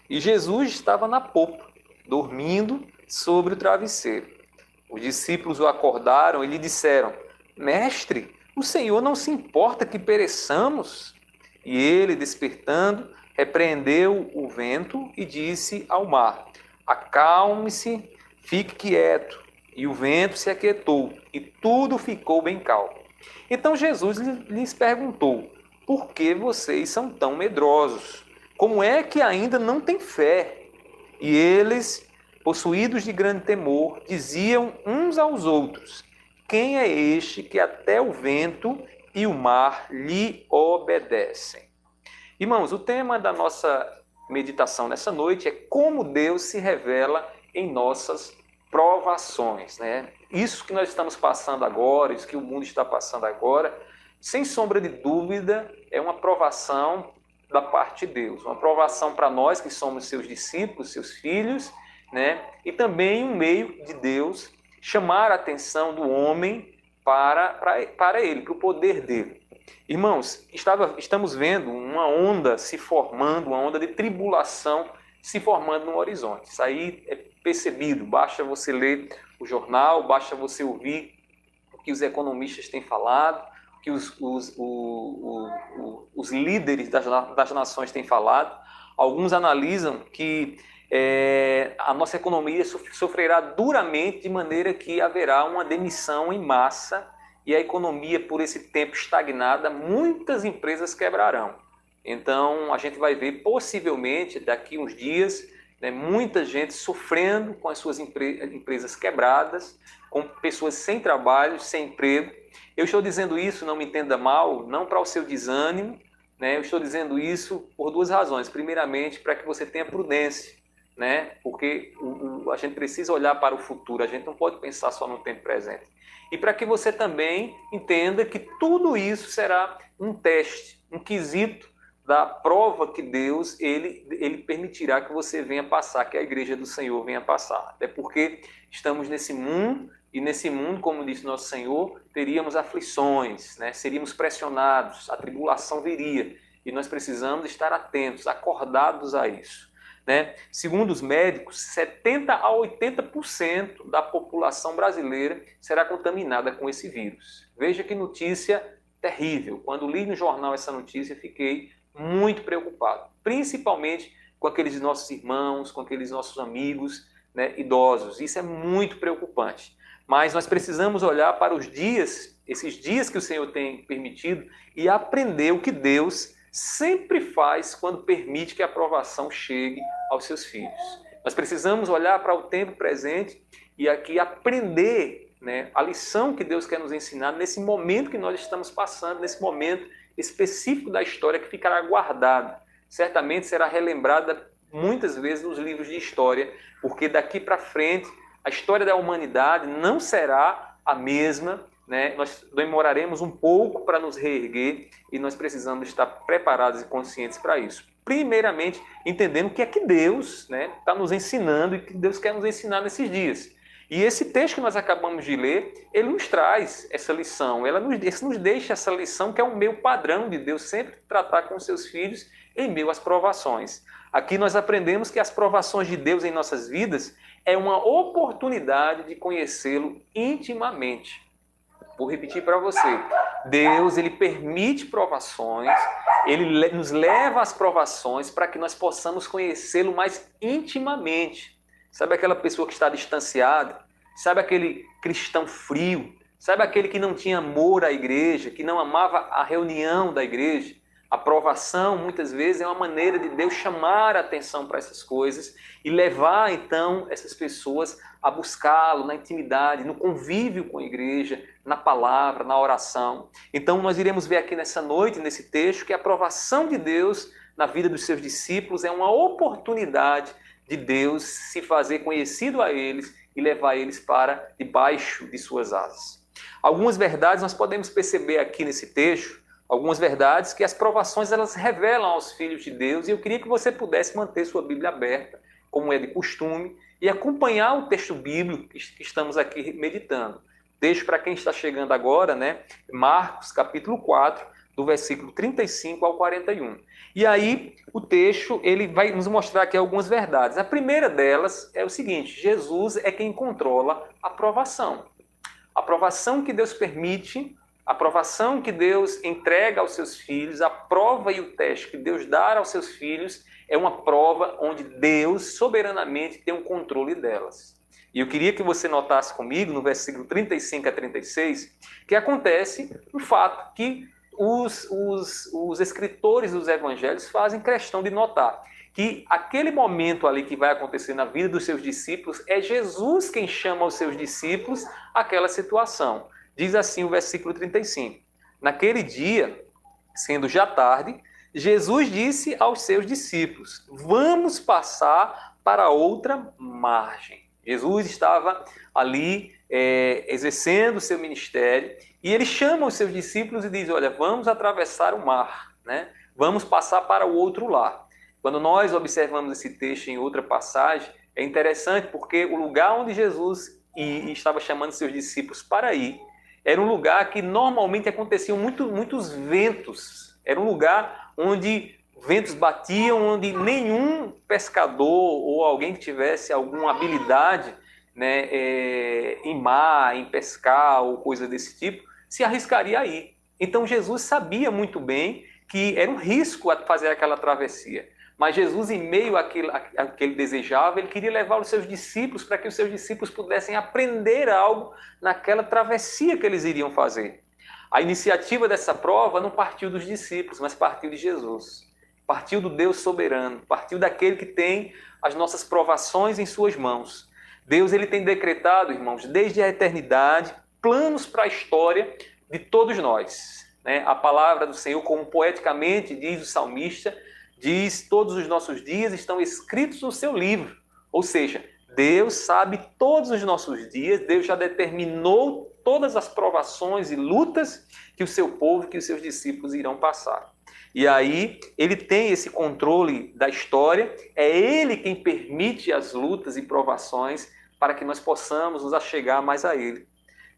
E Jesus estava na popa, dormindo sobre o travesseiro. Os discípulos o acordaram e lhe disseram: Mestre, o Senhor não se importa que pereçamos? E ele, despertando, repreendeu o vento e disse ao mar: Acalme-se, fique quieto. E o vento se aquietou e tudo ficou bem calmo. Então Jesus lhes perguntou: Por que vocês são tão medrosos? Como é que ainda não têm fé? E eles, possuídos de grande temor, diziam uns aos outros: Quem é este que até o vento e o mar lhe obedecem? Irmãos, o tema da nossa meditação nessa noite é como Deus se revela em nossas provações, né? Isso que nós estamos passando agora, isso que o mundo está passando agora, sem sombra de dúvida, é uma provação da parte de Deus, uma provação para nós que somos seus discípulos, seus filhos, né? E também um meio de Deus chamar a atenção do homem para ele, para o poder dele. Irmãos, estamos vendo uma onda se formando, uma onda de tribulação se formando no horizonte. Isso aí é percebido, basta você ler o jornal, basta você ouvir o que os economistas têm falado, o que os líderes das nações têm falado. Alguns analisam que a nossa economia sofrerá duramente, de maneira que haverá uma demissão em massa e a economia, por esse tempo estagnada, muitas empresas quebrarão. Então, a gente vai ver, possivelmente, daqui uns dias, né, muita gente sofrendo com as suas empresas quebradas, com pessoas sem trabalho, sem emprego. Eu estou dizendo isso, não me entenda mal, não para o seu desânimo, né? Eu estou dizendo isso por duas razões. Primeiramente, para que você tenha prudência, né? Porque a gente precisa olhar para o futuro, a gente não pode pensar só no tempo presente. E para que você também entenda que tudo isso será um teste, um quesito da prova que Deus ele permitirá que você venha passar, que a igreja do Senhor venha passar. Até porque estamos nesse mundo, e nesse mundo, como disse nosso Senhor, teríamos aflições, né? Seríamos pressionados, a tribulação viria, e nós precisamos estar atentos, acordados a isso. Né? Segundo os médicos, 70% a 80% da população brasileira será contaminada com esse vírus. Veja que notícia terrível. Quando li no jornal essa notícia, fiquei muito preocupado, principalmente com aqueles nossos irmãos, com aqueles nossos amigos, né, idosos. Isso é muito preocupante. Mas nós precisamos olhar para os dias, esses dias que o Senhor tem permitido, e aprender o que Deus sempre faz quando permite que a aprovação chegue aos seus filhos. Nós precisamos olhar para o tempo presente e aqui aprender, né, a lição que Deus quer nos ensinar nesse momento que nós estamos passando, nesse momento específico da história que ficará guardada. Certamente será relembrada muitas vezes nos livros de história, porque daqui para frente a história da humanidade não será a mesma, né? Nós demoraremos um pouco para nos reerguer e nós precisamos estar preparados e conscientes para isso. Primeiramente, entendendo o que é que Deus, né, está nos ensinando e que Deus quer nos ensinar nesses dias. E esse texto que nós acabamos de ler, ele nos traz essa lição, nos deixa essa lição que é um meio padrão de Deus sempre tratar com os seus filhos em meio às provações. Aqui nós aprendemos que as provações de Deus em nossas vidas é uma oportunidade de conhecê-lo intimamente. Vou repetir para você. Deus, ele permite provações, ele nos leva às provações para que nós possamos conhecê-lo mais intimamente. Sabe aquela pessoa que está distanciada? Sabe aquele cristão frio? Sabe aquele que não tinha amor à igreja, que não amava a reunião da igreja? A provação, muitas vezes, é uma maneira de Deus chamar a atenção para essas coisas e levar, então, essas pessoas a buscá-lo na intimidade, no convívio com a igreja, na palavra, na oração. Então, nós iremos ver aqui nessa noite, nesse texto, que a aprovação de Deus na vida dos seus discípulos é uma oportunidade de Deus se fazer conhecido a eles e levar eles para debaixo de suas asas. Algumas verdades nós podemos perceber aqui nesse texto, algumas verdades que as provações elas revelam aos filhos de Deus, e eu queria que você pudesse manter sua Bíblia aberta, como é de costume, e acompanhar o texto bíblico que estamos aqui meditando. Deixo para quem está chegando agora, né, Marcos capítulo 4, do versículo 35 ao 41. E aí o texto ele vai nos mostrar aqui algumas verdades. A primeira delas é o seguinte: Jesus é quem controla a provação. A provação que Deus permite, a provação que Deus entrega aos seus filhos, a prova e o teste que Deus dá aos seus filhos é uma prova onde Deus soberanamente tem o controle delas. E eu queria que você notasse comigo, no versículo 35 a 36, que acontece um fato que os escritores dos evangelhos fazem questão de notar, que aquele momento ali que vai acontecer na vida dos seus discípulos é Jesus quem chama os seus discípulos àquela situação. Diz assim o versículo 35. Naquele dia, sendo já tarde, Jesus disse aos seus discípulos: vamos passar para outra margem. Jesus estava ali exercendo o seu ministério e ele chama os seus discípulos e diz: olha, vamos atravessar o mar, né? Vamos passar para o outro lado. Quando nós observamos esse texto em outra passagem, é interessante porque o lugar onde Jesus estava chamando seus discípulos para ir era um lugar que normalmente aconteciam muitos ventos. Era um lugar onde ventos batiam, onde nenhum pescador ou alguém que tivesse alguma habilidade, né, em mar, em pescar ou coisa desse tipo, se arriscaria a ir. Então Jesus sabia muito bem que era um risco fazer aquela travessia. Mas Jesus, em meio àquilo que ele desejava, ele queria levar os seus discípulos para que os seus discípulos pudessem aprender algo naquela travessia que eles iriam fazer. A iniciativa dessa prova não partiu dos discípulos, mas partiu de Jesus. Partiu do Deus soberano, partiu daquele que tem as nossas provações em suas mãos. Deus ele tem decretado, irmãos, desde a eternidade, planos para a história de todos nós. Né? A palavra do Senhor, como poeticamente diz o salmista, diz: todos os nossos dias estão escritos no seu livro. Ou seja, Deus sabe todos os nossos dias, Deus já determinou todas as provações e lutas que o seu povo, que os seus discípulos irão passar. E aí, ele tem esse controle da história, é ele quem permite as lutas e provações para que nós possamos nos achegar mais a ele.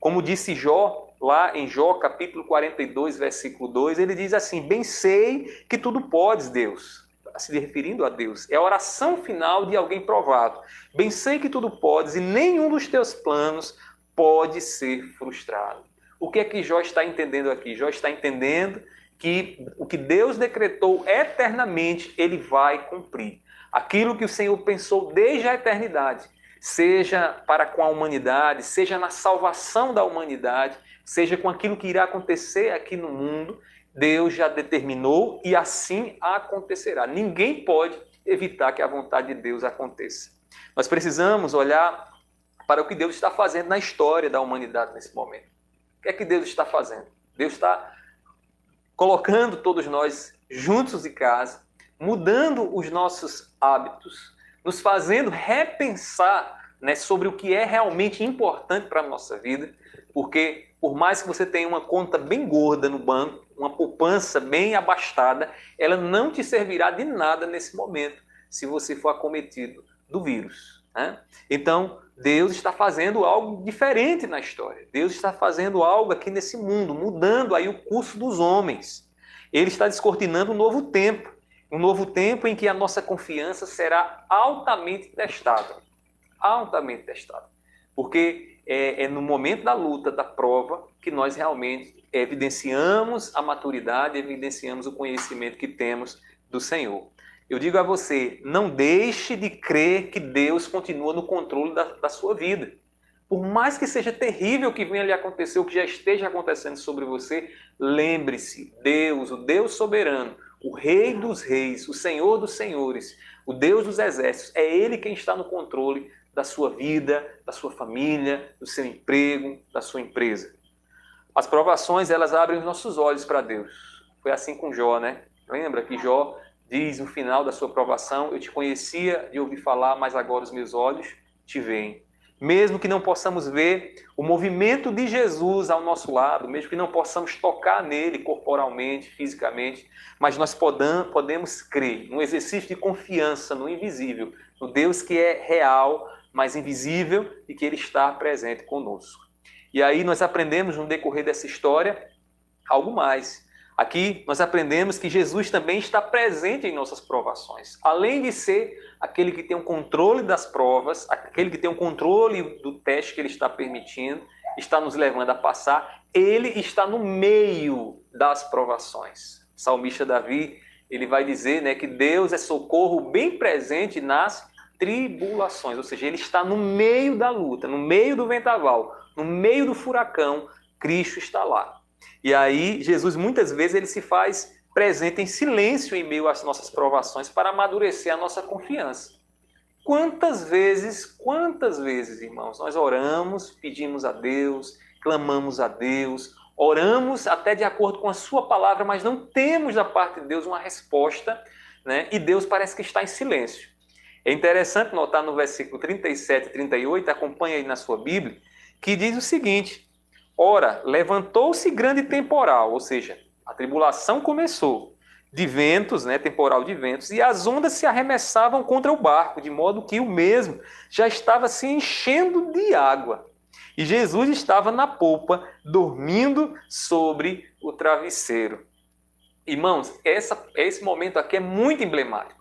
Como disse Jó, lá em Jó, capítulo 42, versículo 2, ele diz assim: bem sei que tudo podes, Deus. Se referindo a Deus. É a oração final de alguém provado. Bem sei que tudo podes e nenhum dos teus planos pode ser frustrado. O que é que Jó está entendendo aqui? Jó está entendendo que o que Deus decretou eternamente, ele vai cumprir. Aquilo que o Senhor pensou desde a eternidade, seja para com a humanidade, seja na salvação da humanidade, seja com aquilo que irá acontecer aqui no mundo, Deus já determinou e assim acontecerá. Ninguém pode evitar que a vontade de Deus aconteça. Nós precisamos olhar para o que Deus está fazendo na história da humanidade nesse momento. O que é que Deus está fazendo? Deus está colocando todos nós juntos em casa, mudando os nossos hábitos, nos fazendo repensar, né, sobre o que é realmente importante para a nossa vida, porque por mais que você tenha uma conta bem gorda no banco, uma poupança bem abastada, ela não te servirá de nada nesse momento, se você for acometido do vírus. Né? Então, Deus está fazendo algo diferente na história. Deus está fazendo algo aqui nesse mundo, mudando aí o curso dos homens. Ele está descortinando um novo tempo em que a nossa confiança será altamente testada. Altamente testada. porque é no momento da luta, da prova, que nós realmente evidenciamos a maturidade, evidenciamos o conhecimento que temos do Senhor. Eu digo a você, não deixe de crer que Deus continua no controle da sua vida. Por mais que seja terrível o que venha lhe acontecer, o que já esteja acontecendo sobre você, lembre-se, Deus, o Deus soberano, o Rei dos reis, o Senhor dos senhores, o Deus dos exércitos, é Ele quem está no controle da sua vida, da sua família, do seu emprego, da sua empresa. As provações, elas abrem os nossos olhos para Deus. Foi assim com Jó, né? Lembra que Jó diz no final da sua provação, eu te conhecia de ouvir falar, mas agora os meus olhos te veem. Mesmo que não possamos ver o movimento de Jesus ao nosso lado, mesmo que não possamos tocar nele corporalmente, fisicamente, mas nós podemos crer num exercício de confiança no invisível, no Deus que é real, mas invisível e que Ele está presente conosco. E aí nós aprendemos no decorrer dessa história algo mais. Aqui nós aprendemos que Jesus também está presente em nossas provações. Além de ser aquele que tem o controle das provas, aquele que tem o controle do teste que Ele está permitindo, está nos levando a passar, Ele está no meio das provações. O salmista Davi, ele vai dizer, né, que Deus é socorro bem presente nas tribulações, ou seja, Ele está no meio da luta, no meio do vendaval, no meio do furacão, Cristo está lá. E aí, Jesus, muitas vezes, ele se faz presente em silêncio em meio às nossas provações para amadurecer a nossa confiança. Quantas vezes, irmãos, nós oramos, pedimos a Deus, clamamos a Deus, oramos até de acordo com a sua palavra, mas não temos da parte de Deus uma resposta, né? E Deus parece que está em silêncio. É interessante notar no versículo 37 e 38, acompanha aí na sua Bíblia, que diz o seguinte: ora, levantou-se grande temporal, ou seja, a tribulação começou, de ventos, né, temporal de ventos, e as ondas se arremessavam contra o barco, de modo que o mesmo já estava se enchendo de água. E Jesus estava na polpa, dormindo sobre o travesseiro. Irmãos, esse momento aqui é muito emblemático.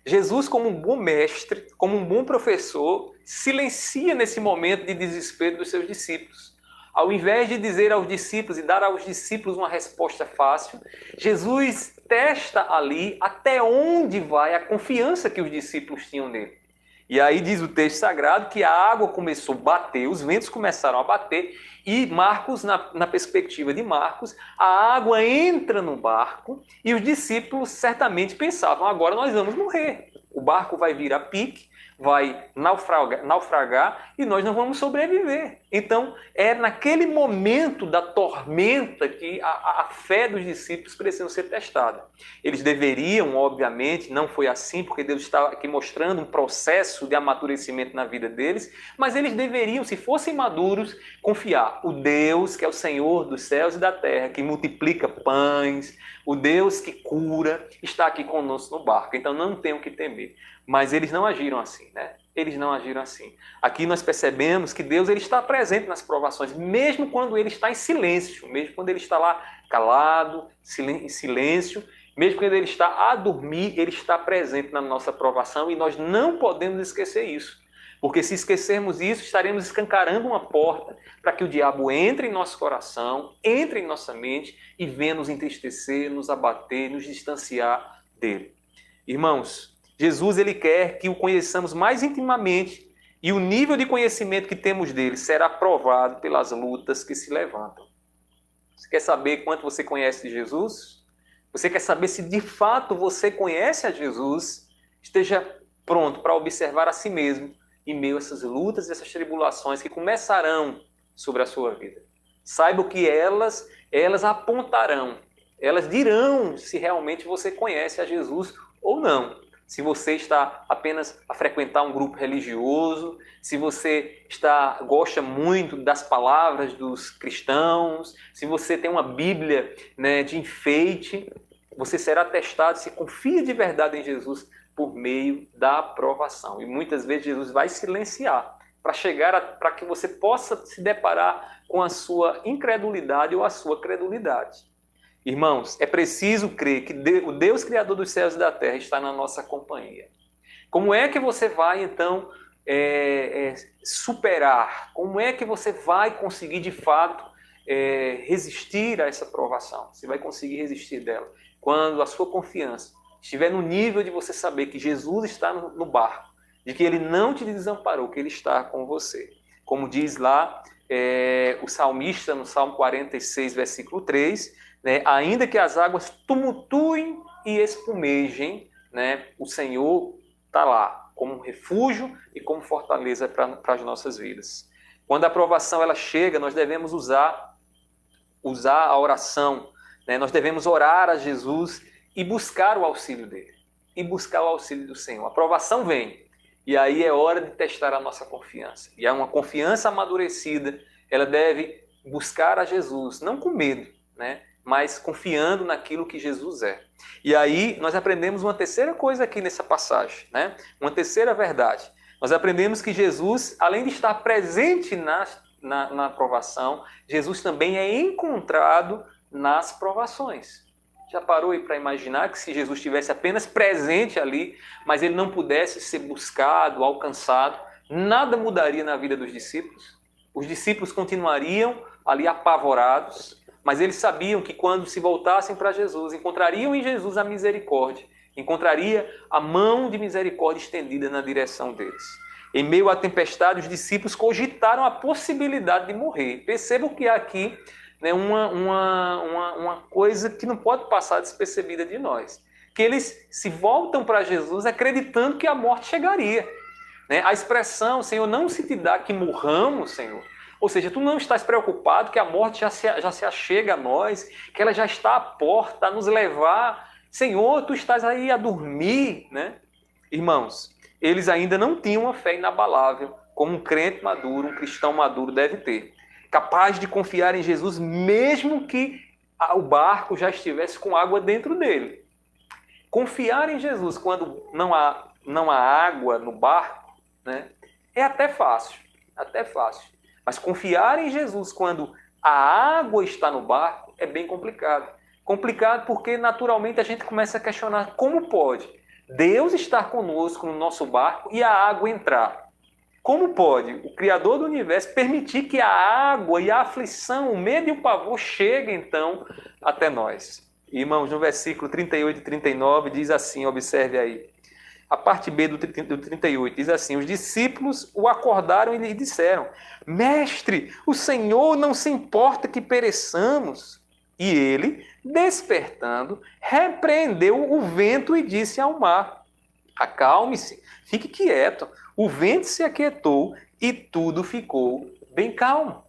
Jesus, como um bom mestre, como um bom professor, silencia nesse momento de desespero dos seus discípulos. Ao invés de dizer aos discípulos e dar aos discípulos uma resposta fácil, Jesus testa ali até onde vai a confiança que os discípulos tinham nele. E aí diz o texto sagrado que a água começou a bater, os ventos começaram a bater, e Marcos, na perspectiva de Marcos, a água entra no barco e os discípulos certamente pensavam, agora nós vamos morrer. O barco vai vir a pique, vai naufragar e nós não vamos sobreviver. Então, é naquele momento da tormenta que a fé dos discípulos precisa ser testada. Eles deveriam, obviamente, não foi assim, porque Deus está aqui mostrando um processo de amadurecimento na vida deles, mas eles deveriam, se fossem maduros, confiar. O Deus que é o Senhor dos céus e da terra, que multiplica pães, o Deus que cura, está aqui conosco no barco. Então, não tem o que temer. Mas eles não agiram assim, né? Eles não agiram assim. Aqui nós percebemos que Deus ele está presente nas provações, mesmo quando ele está em silêncio, mesmo quando ele está lá calado, em silêncio, mesmo quando ele está a dormir, ele está presente na nossa provação e nós não podemos esquecer isso. Porque se esquecermos isso, estaremos escancarando uma porta para que o diabo entre em nosso coração, entre em nossa mente e venha nos entristecer, nos abater, nos distanciar dele. Irmãos, Jesus ele quer que o conheçamos mais intimamente e o nível de conhecimento que temos dele será provado pelas lutas que se levantam. Você quer saber quanto você conhece de Jesus? Você quer saber se de fato você conhece a Jesus? Esteja pronto para observar a si mesmo em meio a essas lutas e essas tribulações que começarão sobre a sua vida. Saiba que elas apontarão, elas dirão se realmente você conhece a Jesus ou não. Se você está apenas a frequentar um grupo religioso, se você gosta muito das palavras dos cristãos, se você tem uma Bíblia, né, de enfeite, você será testado se confia de verdade em Jesus por meio da aprovação. E muitas vezes Jesus vai silenciar para que você possa se deparar com a sua incredulidade ou a sua credulidade. Irmãos, é preciso crer que o Deus Criador dos céus e da terra está na nossa companhia. Como é que você vai, então, superar? Como é que você vai conseguir, de fato, resistir a essa provação? Você vai conseguir resistir dela quando a sua confiança estiver no nível de você saber que Jesus está no barco, de que Ele não te desamparou, que Ele está com você. Como diz lá o salmista no Salmo 46, versículo 3, né, ainda que as águas tumultuem e espumejem, né, o Senhor está lá como um refúgio e como fortaleza para as nossas vidas. Quando a provação ela chega, nós devemos usar a oração, né? Nós devemos orar a Jesus e buscar o auxílio dele, e buscar o auxílio do Senhor. A provação vem, e aí é hora de testar a nossa confiança. E é uma confiança amadurecida, ela deve buscar a Jesus, não com medo, né? Mas confiando naquilo que Jesus é. E aí nós aprendemos uma terceira coisa aqui nessa passagem, né? Uma terceira verdade. Nós aprendemos que Jesus, além de estar presente na provação, Jesus também é encontrado nas provações. Já parou aí para imaginar que se Jesus estivesse apenas presente ali, mas ele não pudesse ser buscado, alcançado, nada mudaria na vida dos discípulos? Os discípulos continuariam ali apavorados, mas eles sabiam que quando se voltassem para Jesus, encontrariam em Jesus a misericórdia, encontraria a mão de misericórdia estendida na direção deles. Em meio à tempestade, os discípulos cogitaram a possibilidade de morrer. Percebam que há aqui, né, uma coisa que não pode passar despercebida de nós. Que eles se voltam para Jesus acreditando que a morte chegaria. Né? A expressão, Senhor, não se te dá que morramos, Senhor. Ou seja, tu não estás preocupado que a morte já se achega a nós, que ela já está à porta a nos levar. Senhor, tu estás aí a dormir, né? Irmãos, eles ainda não tinham uma fé inabalável, como um crente maduro, um cristão maduro deve ter. Capaz de confiar em Jesus, mesmo que o barco já estivesse com água dentro dele. Confiar em Jesus quando não há água no barco, né, é até fácil. Mas confiar em Jesus quando a água está no barco é bem complicado. Complicado porque naturalmente a gente começa a questionar como pode Deus estar conosco no nosso barco e a água entrar. Como pode o Criador do Universo permitir que a água e a aflição, o medo e o pavor cheguem então até nós? Irmãos, no versículo 38 e 39 diz assim, observe aí. A parte B do 38 diz assim, os discípulos o acordaram e lhe disseram, Mestre, o Senhor não se importa que pereçamos. E ele, despertando, repreendeu o vento e disse ao mar, acalme-se, fique quieto. O vento se aquietou e tudo ficou bem calmo.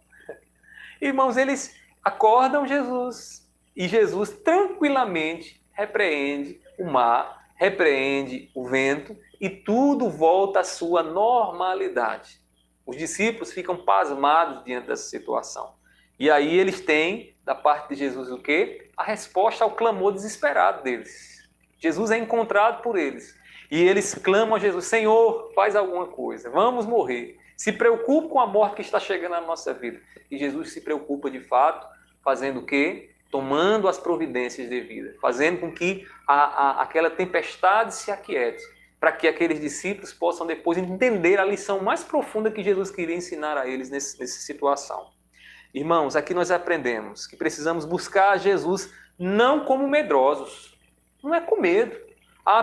Irmãos, eles acordam Jesus e Jesus tranquilamente repreende o mar, repreende o vento e tudo volta à sua normalidade. Os discípulos ficam pasmados diante dessa situação. E aí eles têm, da parte de Jesus, o quê? A resposta ao clamor desesperado deles. Jesus é encontrado por eles. E eles clamam a Jesus, Senhor, faz alguma coisa, vamos morrer. Se preocupa com a morte que está chegando na nossa vida. E Jesus se preocupa de fato, fazendo o quê? Tomando as providências devidas, fazendo com que aquela tempestade se aquiete, para que aqueles discípulos possam depois entender a lição mais profunda que Jesus queria ensinar a eles nessa situação. Irmãos, aqui nós aprendemos que precisamos buscar Jesus não como medrosos, não é com medo.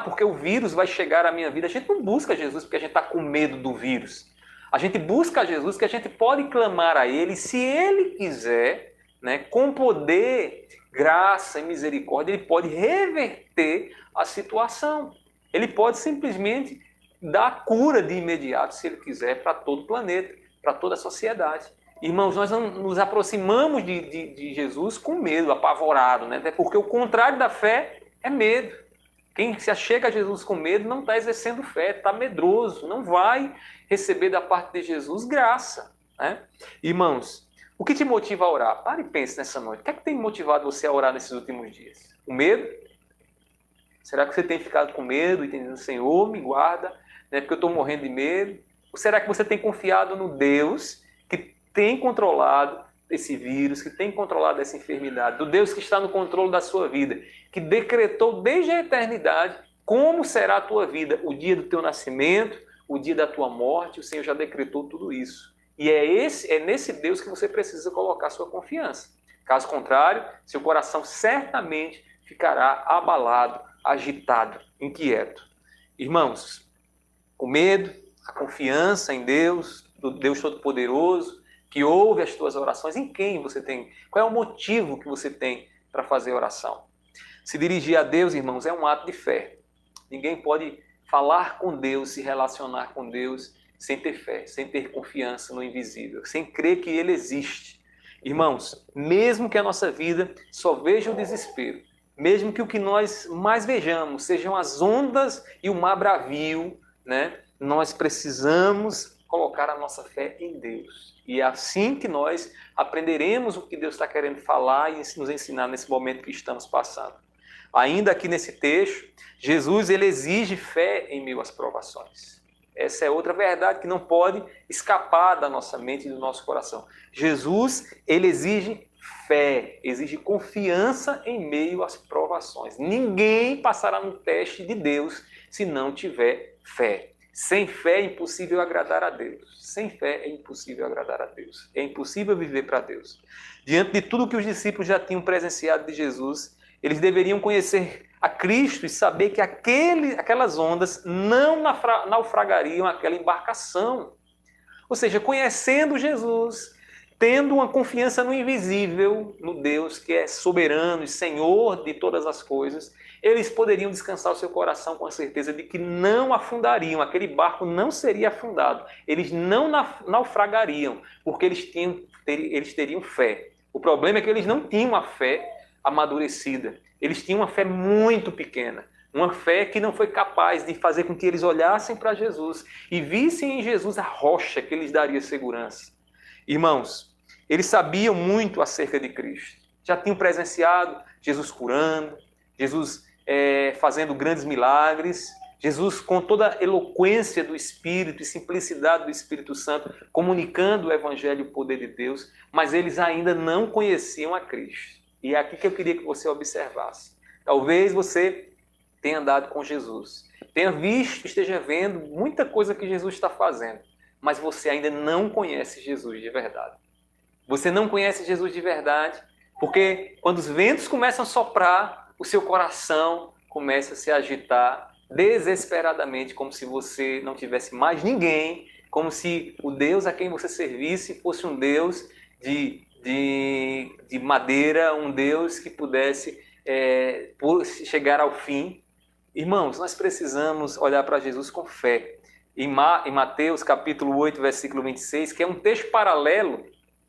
Porque o vírus vai chegar à minha vida. A gente não busca Jesus porque a gente está com medo do vírus. A gente busca Jesus que a gente pode clamar a Ele, se Ele quiser, né, com poder, graça e misericórdia, Ele pode reverter a situação. Ele pode simplesmente dar cura de imediato, se Ele quiser, para todo o planeta, para toda a sociedade. Irmãos, nós não nos aproximamos de Jesus com medo, apavorado, né? Até porque o contrário da fé é medo. Quem se achega a Jesus com medo não está exercendo fé, está medroso, não vai receber da parte de Jesus graça. Né? Irmãos, o que te motiva a orar? Pare e pense nessa noite. O que é que tem motivado você a orar nesses últimos dias? O medo? Será que você tem ficado com medo e dizendo, Senhor, me guarda, né, porque eu estou morrendo de medo? Ou será que você tem confiado no Deus que tem controlado esse vírus, que tem controlado essa enfermidade, do Deus que está no controle da sua vida, que decretou desde a eternidade como será a tua vida, o dia do teu nascimento, o dia da tua morte, o Senhor já decretou tudo isso. E é nesse Deus que você precisa colocar sua confiança. Caso contrário, seu coração certamente ficará abalado, agitado, inquieto. Irmãos, o medo, a confiança em Deus, do Deus Todo-Poderoso, que ouve as tuas orações, em quem você tem? Qual é o motivo que você tem para fazer oração? Se dirigir a Deus, irmãos, é um ato de fé. Ninguém pode falar com Deus, se relacionar com Deus, sem ter fé, sem ter confiança no invisível, sem crer que Ele existe. Irmãos, mesmo que a nossa vida só veja o desespero, mesmo que o que nós mais vejamos sejam as ondas e o mar bravio, né? Nós precisamos colocar a nossa fé em Deus. E é assim que nós aprenderemos o que Deus está querendo falar e nos ensinar nesse momento que estamos passando. Ainda aqui nesse texto, Jesus ele exige fé em meio às provações. Essa é outra verdade que não pode escapar da nossa mente e do nosso coração. Jesus, ele exige fé, exige confiança em meio às provações. Ninguém passará no teste de Deus se não tiver fé. Sem fé é impossível agradar a Deus. Sem fé é impossível agradar a Deus. É impossível viver para Deus. Diante de tudo que os discípulos já tinham presenciado de Jesus, eles deveriam conhecer a Cristo e saber que aquelas ondas não naufragariam aquela embarcação. Ou seja, conhecendo Jesus, tendo uma confiança no invisível, no Deus que é soberano e Senhor de todas as coisas, eles poderiam descansar o seu coração com a certeza de que não afundariam, aquele barco não seria afundado, eles não naufragariam, porque eles teriam fé. O problema é que eles não tinham a fé amadurecida. Eles tinham uma fé muito pequena, uma fé que não foi capaz de fazer com que eles olhassem para Jesus e vissem em Jesus a rocha que lhes daria segurança. Irmãos, eles sabiam muito acerca de Cristo. Já tinham presenciado Jesus curando, Jesus fazendo grandes milagres, Jesus com toda a eloquência do Espírito e simplicidade do Espírito Santo, comunicando o Evangelho e o poder de Deus, mas eles ainda não conheciam a Cristo. E é aqui que eu queria que você observasse. Talvez você tenha andado com Jesus, tenha visto, esteja vendo muita coisa que Jesus está fazendo, mas você ainda não conhece Jesus de verdade. Você não conhece Jesus de verdade, porque quando os ventos começam a soprar, o seu coração começa a se agitar desesperadamente, como se você não tivesse mais ninguém, como se o Deus a quem você servisse fosse um Deus de madeira, um Deus que pudesse chegar ao fim. Irmãos, nós precisamos olhar para Jesus com fé. Em Mateus capítulo 8, versículo 26, que é um texto paralelo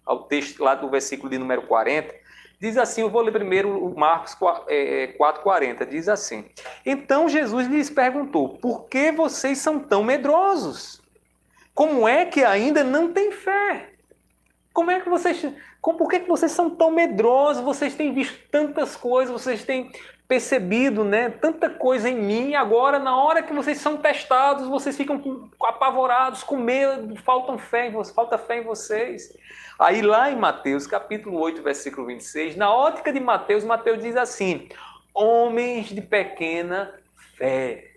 ao texto lá do versículo de número 40, diz assim, eu vou ler primeiro o Marcos 4,40, diz assim: Então Jesus lhes perguntou, por que vocês são tão medrosos? Como é que ainda não têm fé? Por que vocês são tão medrosos? Vocês têm visto tantas coisas, vocês têm percebido, né, tanta coisa em mim, e agora, na hora que vocês são testados, vocês ficam apavorados, com medo, falta fé em vocês. Aí lá em Mateus, capítulo 8, versículo 26, na ótica de Mateus, Mateus diz assim, homens de pequena fé,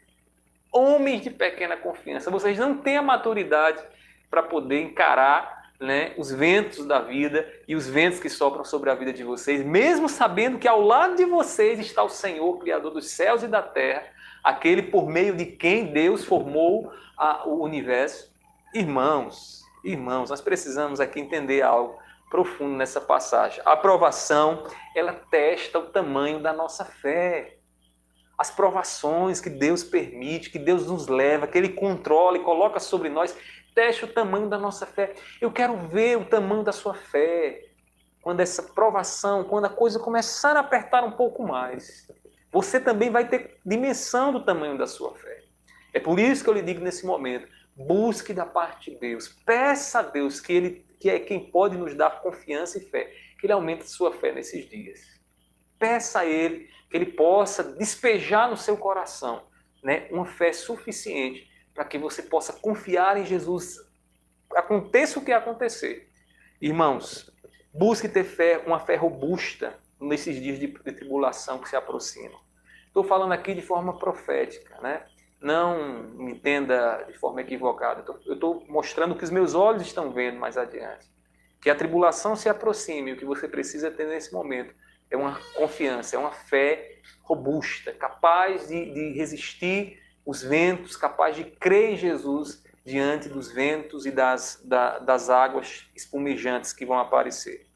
homens de pequena confiança, vocês não têm a maturidade para poder encarar, né, os ventos da vida e os ventos que sopram sobre a vida de vocês, mesmo sabendo que ao lado de vocês está o Senhor, Criador dos céus e da terra, aquele por meio de quem Deus formou o universo. Irmãos, nós precisamos aqui entender algo profundo nessa passagem. A provação, ela testa o tamanho da nossa fé. As provações que Deus permite, que Deus nos leva, que Ele controla e coloca sobre nós, teste o tamanho da nossa fé. Eu quero ver o tamanho da sua fé. Quando essa provação, quando a coisa começar a apertar um pouco mais, você também vai ter dimensão do tamanho da sua fé. É por isso que eu lhe digo nesse momento, busque da parte de Deus. Peça a Deus que é quem pode nos dar confiança e fé, que Ele aumente a sua fé nesses dias. Peça a Ele que Ele possa despejar no seu coração, né, uma fé suficiente para que você possa confiar em Jesus, aconteça o que acontecer. Irmãos, busque ter fé, uma fé robusta nesses dias de tribulação que se aproximam. Estou falando aqui de forma profética, né? não me entenda de forma equivocada. Eu estou mostrando o que os meus olhos estão vendo mais adiante. Que a tribulação se aproxime. O que você precisa ter nesse momento é uma confiança, é uma fé robusta, capaz de resistir os ventos, capaz de crer em Jesus diante dos ventos e das águas espumejantes que vão aparecer.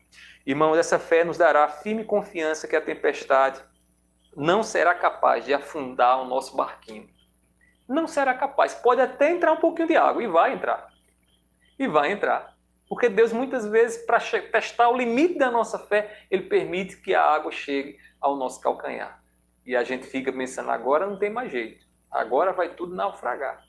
Irmãos, essa fé nos dará firme confiança que a tempestade não será capaz de afundar o nosso barquinho. Não será capaz. Pode até entrar um pouquinho de água, e vai entrar. E vai entrar. Porque Deus, muitas vezes, para testar o limite da nossa fé, Ele permite que a água chegue ao nosso calcanhar. E a gente fica pensando, agora não tem mais jeito. Agora vai tudo naufragar.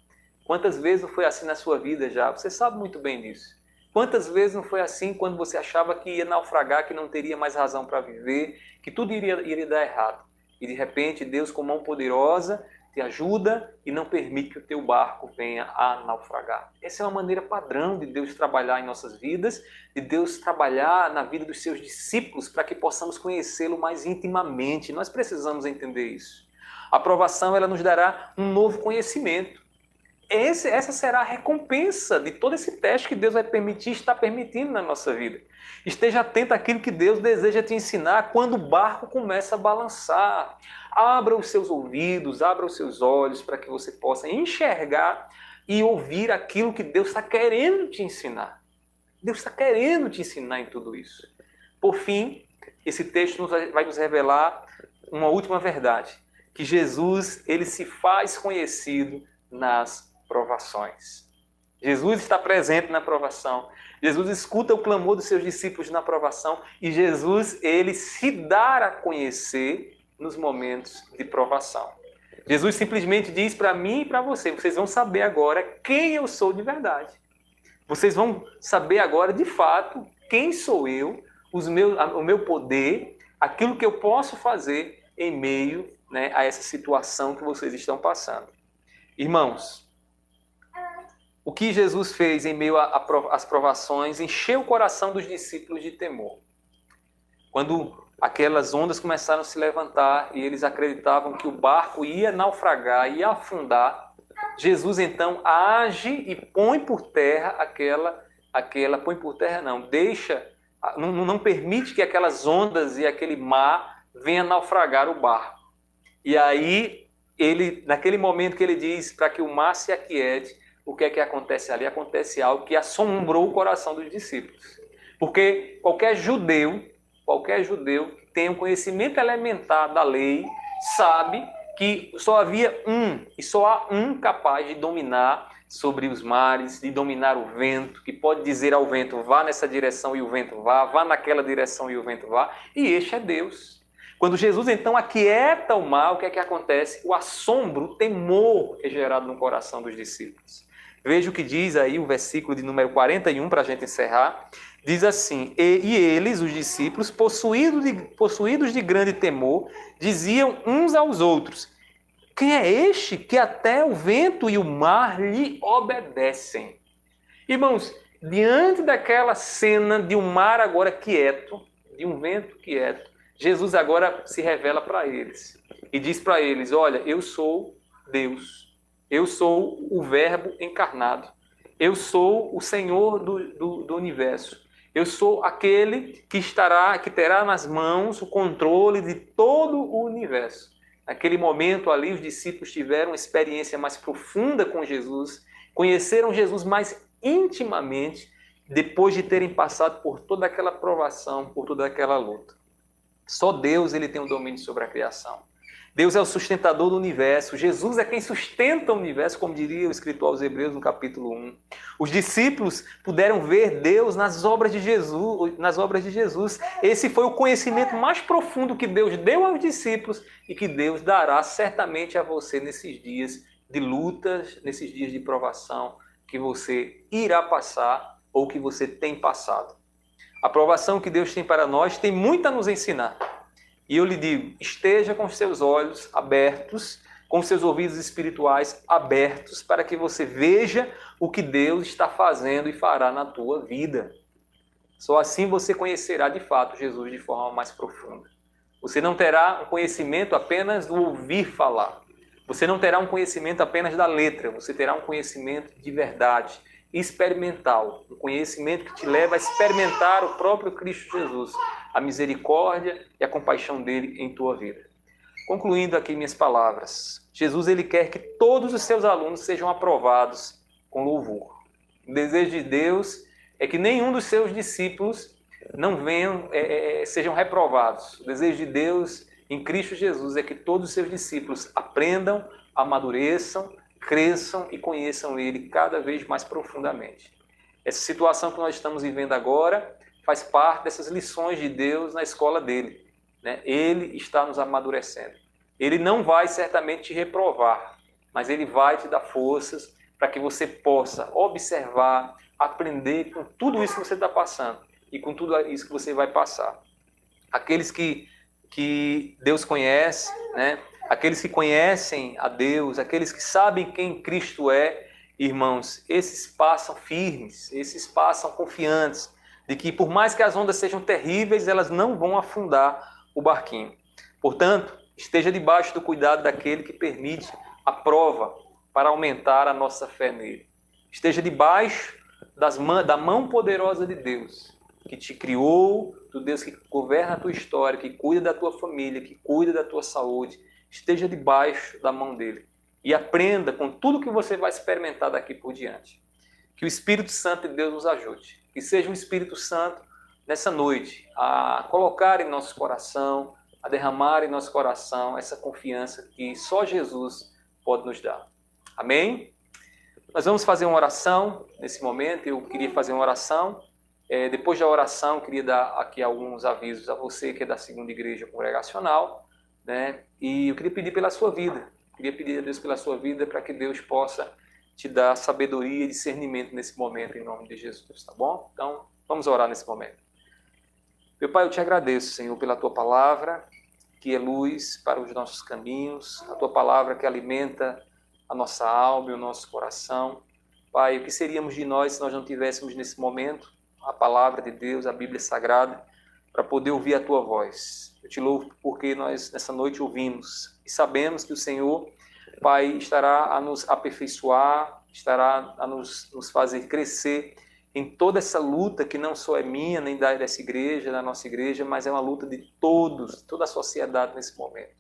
Quantas vezes não foi assim na sua vida já? Você sabe muito bem disso. Quantas vezes não foi assim quando você achava que ia naufragar, que não teria mais razão para viver, que tudo iria dar errado? E de repente Deus, com mão poderosa, te ajuda e não permite que o teu barco venha a naufragar. Essa é uma maneira padrão de Deus trabalhar em nossas vidas, de Deus trabalhar na vida dos seus discípulos para que possamos conhecê-lo mais intimamente. Nós precisamos entender isso. A provação, ela nos dará um novo conhecimento. Essa será a recompensa de todo esse teste que Deus vai permitir, está permitindo na nossa vida. Esteja atento àquilo que Deus deseja te ensinar quando o barco começa a balançar. Abra os seus ouvidos, abra os seus olhos para que você possa enxergar e ouvir aquilo que Deus está querendo te ensinar. Deus está querendo te ensinar em tudo isso. Por fim, esse texto vai nos revelar uma última verdade, que Jesus, ele se faz conhecido nas provações. Jesus está presente na provação. Jesus escuta o clamor dos seus discípulos na provação e Jesus, ele se dá a conhecer nos momentos de provação. Jesus simplesmente diz para mim e para você, vocês vão saber agora quem eu sou de verdade. Vocês vão saber agora, de fato, quem sou eu, o meu poder, aquilo que eu posso fazer em meio, né, a essa situação que vocês estão passando. Irmãos, o que Jesus fez em meio às provações encheu o coração dos discípulos de temor. Quando aquelas ondas começaram a se levantar e eles acreditavam que o barco ia naufragar, ia afundar, Jesus então age e põe por terra não permite que aquelas ondas e aquele mar venham naufragar o barco. E aí, naquele momento que ele diz para que o mar se aquiete, o que é que acontece ali? Acontece algo que assombrou o coração dos discípulos. Porque qualquer judeu que tem um conhecimento elementar da lei, sabe que só havia e só há um capaz de dominar sobre os mares, de dominar o vento, que pode dizer ao vento, vá nessa direção e o vento vá naquela direção e o vento vá, e este é Deus. Quando Jesus então aquieta o mar, o que é que acontece? O assombro, o temor é gerado no coração dos discípulos. Veja o que diz aí o versículo de número 41, para a gente encerrar. Diz assim, e eles, os discípulos, possuídos de grande temor, diziam uns aos outros, quem é este que até o vento e o mar lhe obedecem? Irmãos, diante daquela cena de um mar agora quieto, de um vento quieto, Jesus agora se revela para eles e diz para eles, olha, eu sou Deus. Eu sou o Verbo encarnado. Eu sou o Senhor do universo. Eu sou aquele que terá nas mãos o controle de todo o universo. Naquele momento ali, os discípulos tiveram uma experiência mais profunda com Jesus, conheceram Jesus mais intimamente, depois de terem passado por toda aquela provação, por toda aquela luta. Só Deus, ele tem o domínio sobre a criação. Deus é o sustentador do universo. Jesus é quem sustenta o universo, como diria o escritor aos Hebreus no capítulo 1. Os discípulos puderam ver Deus nas obras de Jesus. Esse foi o conhecimento mais profundo que Deus deu aos discípulos e que Deus dará certamente a você nesses dias de lutas, nesses dias de provação que você irá passar ou que você tem passado. A provação que Deus tem para nós tem muito a nos ensinar. E eu lhe digo, esteja com os seus olhos abertos, com os seus ouvidos espirituais abertos, para que você veja o que Deus está fazendo e fará na tua vida. Só assim você conhecerá de fato Jesus de forma mais profunda. Você não terá um conhecimento apenas do ouvir falar. Você não terá um conhecimento apenas da letra, você terá um conhecimento de verdade, experimental, um conhecimento que te leva a experimentar o próprio Cristo Jesus, a misericórdia e a compaixão dele em tua vida. Concluindo aqui minhas palavras, Jesus ele quer que todos os seus alunos sejam aprovados com louvor. O desejo de Deus é que nenhum dos seus discípulos não sejam reprovados. O desejo de Deus em Cristo Jesus é que todos os seus discípulos aprendam, amadureçam, cresçam e conheçam Ele cada vez mais profundamente. Essa situação que nós estamos vivendo agora faz parte dessas lições de Deus na escola dele, né? Ele está nos amadurecendo. Ele não vai certamente te reprovar, mas Ele vai te dar forças para que você possa observar, aprender com tudo isso que você está passando e com tudo isso que você vai passar. Aqueles que Deus conhece, né? Aqueles que conhecem a Deus, aqueles que sabem quem Cristo é, irmãos, esses passam firmes, esses passam confiantes de que por mais que as ondas sejam terríveis, elas não vão afundar o barquinho. Portanto, esteja debaixo do cuidado daquele que permite a prova para aumentar a nossa fé nele. Esteja debaixo da mão poderosa de Deus, que te criou, do Deus que governa a tua história, que cuida da tua família, que cuida da tua saúde. Esteja debaixo da mão dele e aprenda com tudo que você vai experimentar daqui por diante. Que o Espírito Santo de Deus nos ajude. Que seja o Espírito Santo nessa noite a colocar em nosso coração, a derramar em nosso coração essa confiança que só Jesus pode nos dar. Amém? Nós vamos fazer uma oração nesse momento. Eu queria fazer uma oração. Depois da oração, eu queria dar aqui alguns avisos a você que é da Segunda Igreja Congregacional, né? E eu queria pedir pela sua vida. Queria pedir a Deus pela sua vida para que Deus possa te dar sabedoria e discernimento nesse momento, em nome de Jesus, tá bom? Então, vamos orar nesse momento. Meu Pai, eu te agradeço, Senhor, pela tua palavra, que é luz para os nossos caminhos, a tua palavra que alimenta a nossa alma e o nosso coração. Pai, o que seríamos de nós se nós não tivéssemos nesse momento a palavra de Deus, a Bíblia Sagrada, para poder ouvir a tua voz? Eu te louvo porque nós nessa noite ouvimos e sabemos que o Senhor, Pai, estará a nos aperfeiçoar, estará a nos fazer crescer em toda essa luta que não só é minha, nem dessa igreja, da nossa igreja, mas é uma luta de todos, toda a sociedade nesse momento.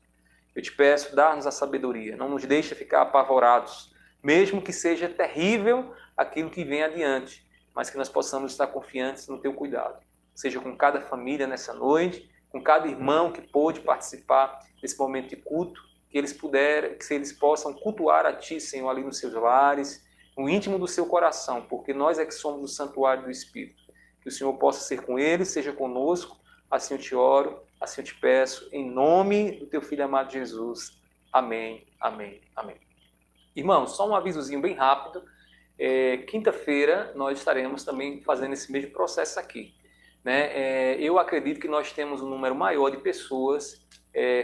Eu te peço, dá-nos a sabedoria, não nos deixe ficar apavorados, mesmo que seja terrível aquilo que vem adiante, mas que nós possamos estar confiantes no teu cuidado. Seja com cada família nessa noite, com cada irmão que pôde participar desse momento de culto, que eles possam cultuar a Ti, Senhor, ali nos seus lares, no íntimo do seu coração, porque nós é que somos o santuário do Espírito. Que o Senhor possa ser com eles, seja conosco, assim eu te oro, assim eu te peço, em nome do Teu Filho amado Jesus. Amém, amém, amém. Irmãos, só um avisozinho bem rápido. Quinta-feira nós estaremos também fazendo esse mesmo processo aqui, né? Eu acredito que nós temos um número maior de pessoas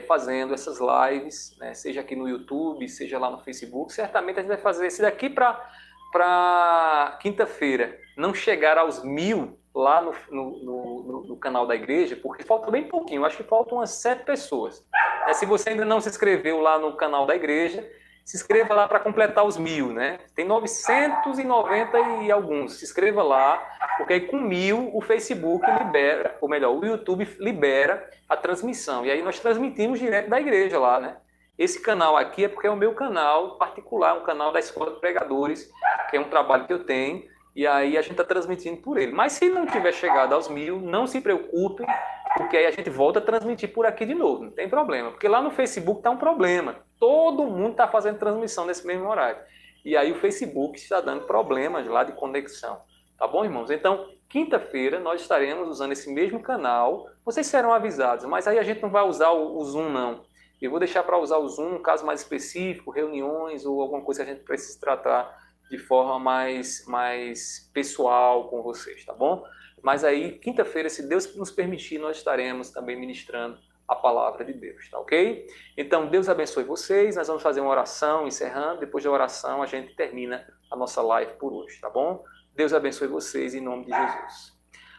fazendo essas lives, né? Seja aqui no YouTube, seja lá no Facebook. Certamente a gente vai fazer esse daqui para quinta-feira não chegar aos 1000 lá no canal da igreja, porque falta bem pouquinho, acho que faltam umas 7 pessoas. Se você ainda não se inscreveu lá no canal da igreja, se inscreva lá para completar os 1000, né? Tem 990 e alguns. Se inscreva lá, porque aí com 1000 o Facebook libera, ou melhor, o YouTube libera a transmissão. E aí nós transmitimos direto da igreja lá, né? Esse canal aqui é porque é o meu canal particular, um canal da Escola de Pregadores, que é um trabalho que eu tenho, e aí a gente está transmitindo por ele. Mas se não tiver chegado aos 1000, não se preocupem, porque aí a gente volta a transmitir por aqui de novo, não tem problema. Porque lá no Facebook está um problema. Todo mundo está fazendo transmissão nesse mesmo horário. E aí o Facebook está dando problemas lá de conexão. Tá bom, irmãos? Então, quinta-feira nós estaremos usando esse mesmo canal. Vocês serão avisados, mas aí a gente não vai usar o Zoom, não. Eu vou deixar para usar o Zoom, um caso mais específico, reuniões ou alguma coisa que a gente precisa tratar de forma mais pessoal com vocês, tá bom? Mas aí, quinta-feira, se Deus nos permitir, nós estaremos também ministrando a palavra de Deus, tá ok? Então, Deus abençoe vocês. Nós vamos fazer uma oração, encerrando. Depois da oração, a gente termina a nossa live por hoje, tá bom? Deus abençoe vocês em nome de Jesus.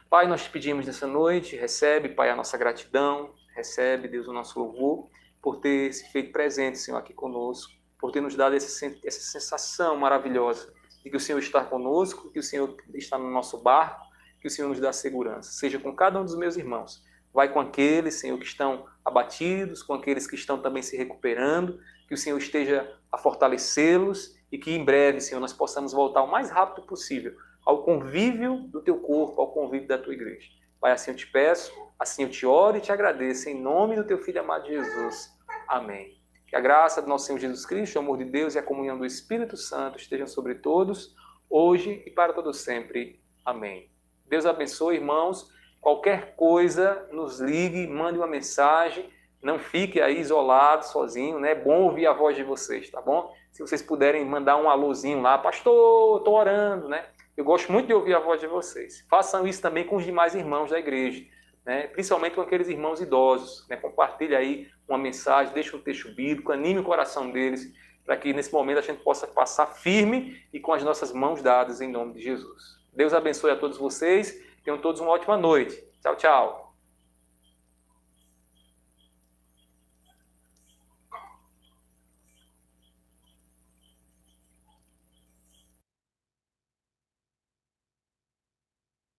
Pai, nós te pedimos nessa noite, recebe, Pai, a nossa gratidão, recebe, Deus, o nosso louvor, por ter se feito presente, Senhor, aqui conosco. por ter nos dado essa sensação maravilhosa de que o Senhor está conosco, que o Senhor está no nosso barco, que o Senhor nos dá segurança. Seja com cada um dos meus irmãos. Vai com aqueles, Senhor, que estão abatidos, com aqueles que estão também se recuperando, que o Senhor esteja a fortalecê-los e que em breve, Senhor, nós possamos voltar o mais rápido possível ao convívio do teu corpo, ao convívio da tua igreja. Pai, assim eu te peço, assim eu te oro e te agradeço, em nome do teu Filho amado Jesus. Amém. Que a graça do nosso Senhor Jesus Cristo, o amor de Deus e a comunhão do Espírito Santo estejam sobre todos, hoje e para todo sempre. Amém. Deus abençoe, irmãos. Qualquer coisa, nos ligue, mande uma mensagem. Não fique aí isolado, sozinho, né? É bom ouvir a voz de vocês, tá bom? Se vocês puderem mandar um alôzinho lá, pastor, estou orando, né? Eu gosto muito de ouvir a voz de vocês. Façam isso também com os demais irmãos da igreja, né? Principalmente com aqueles irmãos idosos, né? Compartilhe aí uma mensagem, deixe um texto bíblico, anime o coração deles, para que nesse momento a gente possa passar firme e com as nossas mãos dadas em nome de Jesus. Deus abençoe a todos vocês, tenham todos uma ótima noite. Tchau, tchau.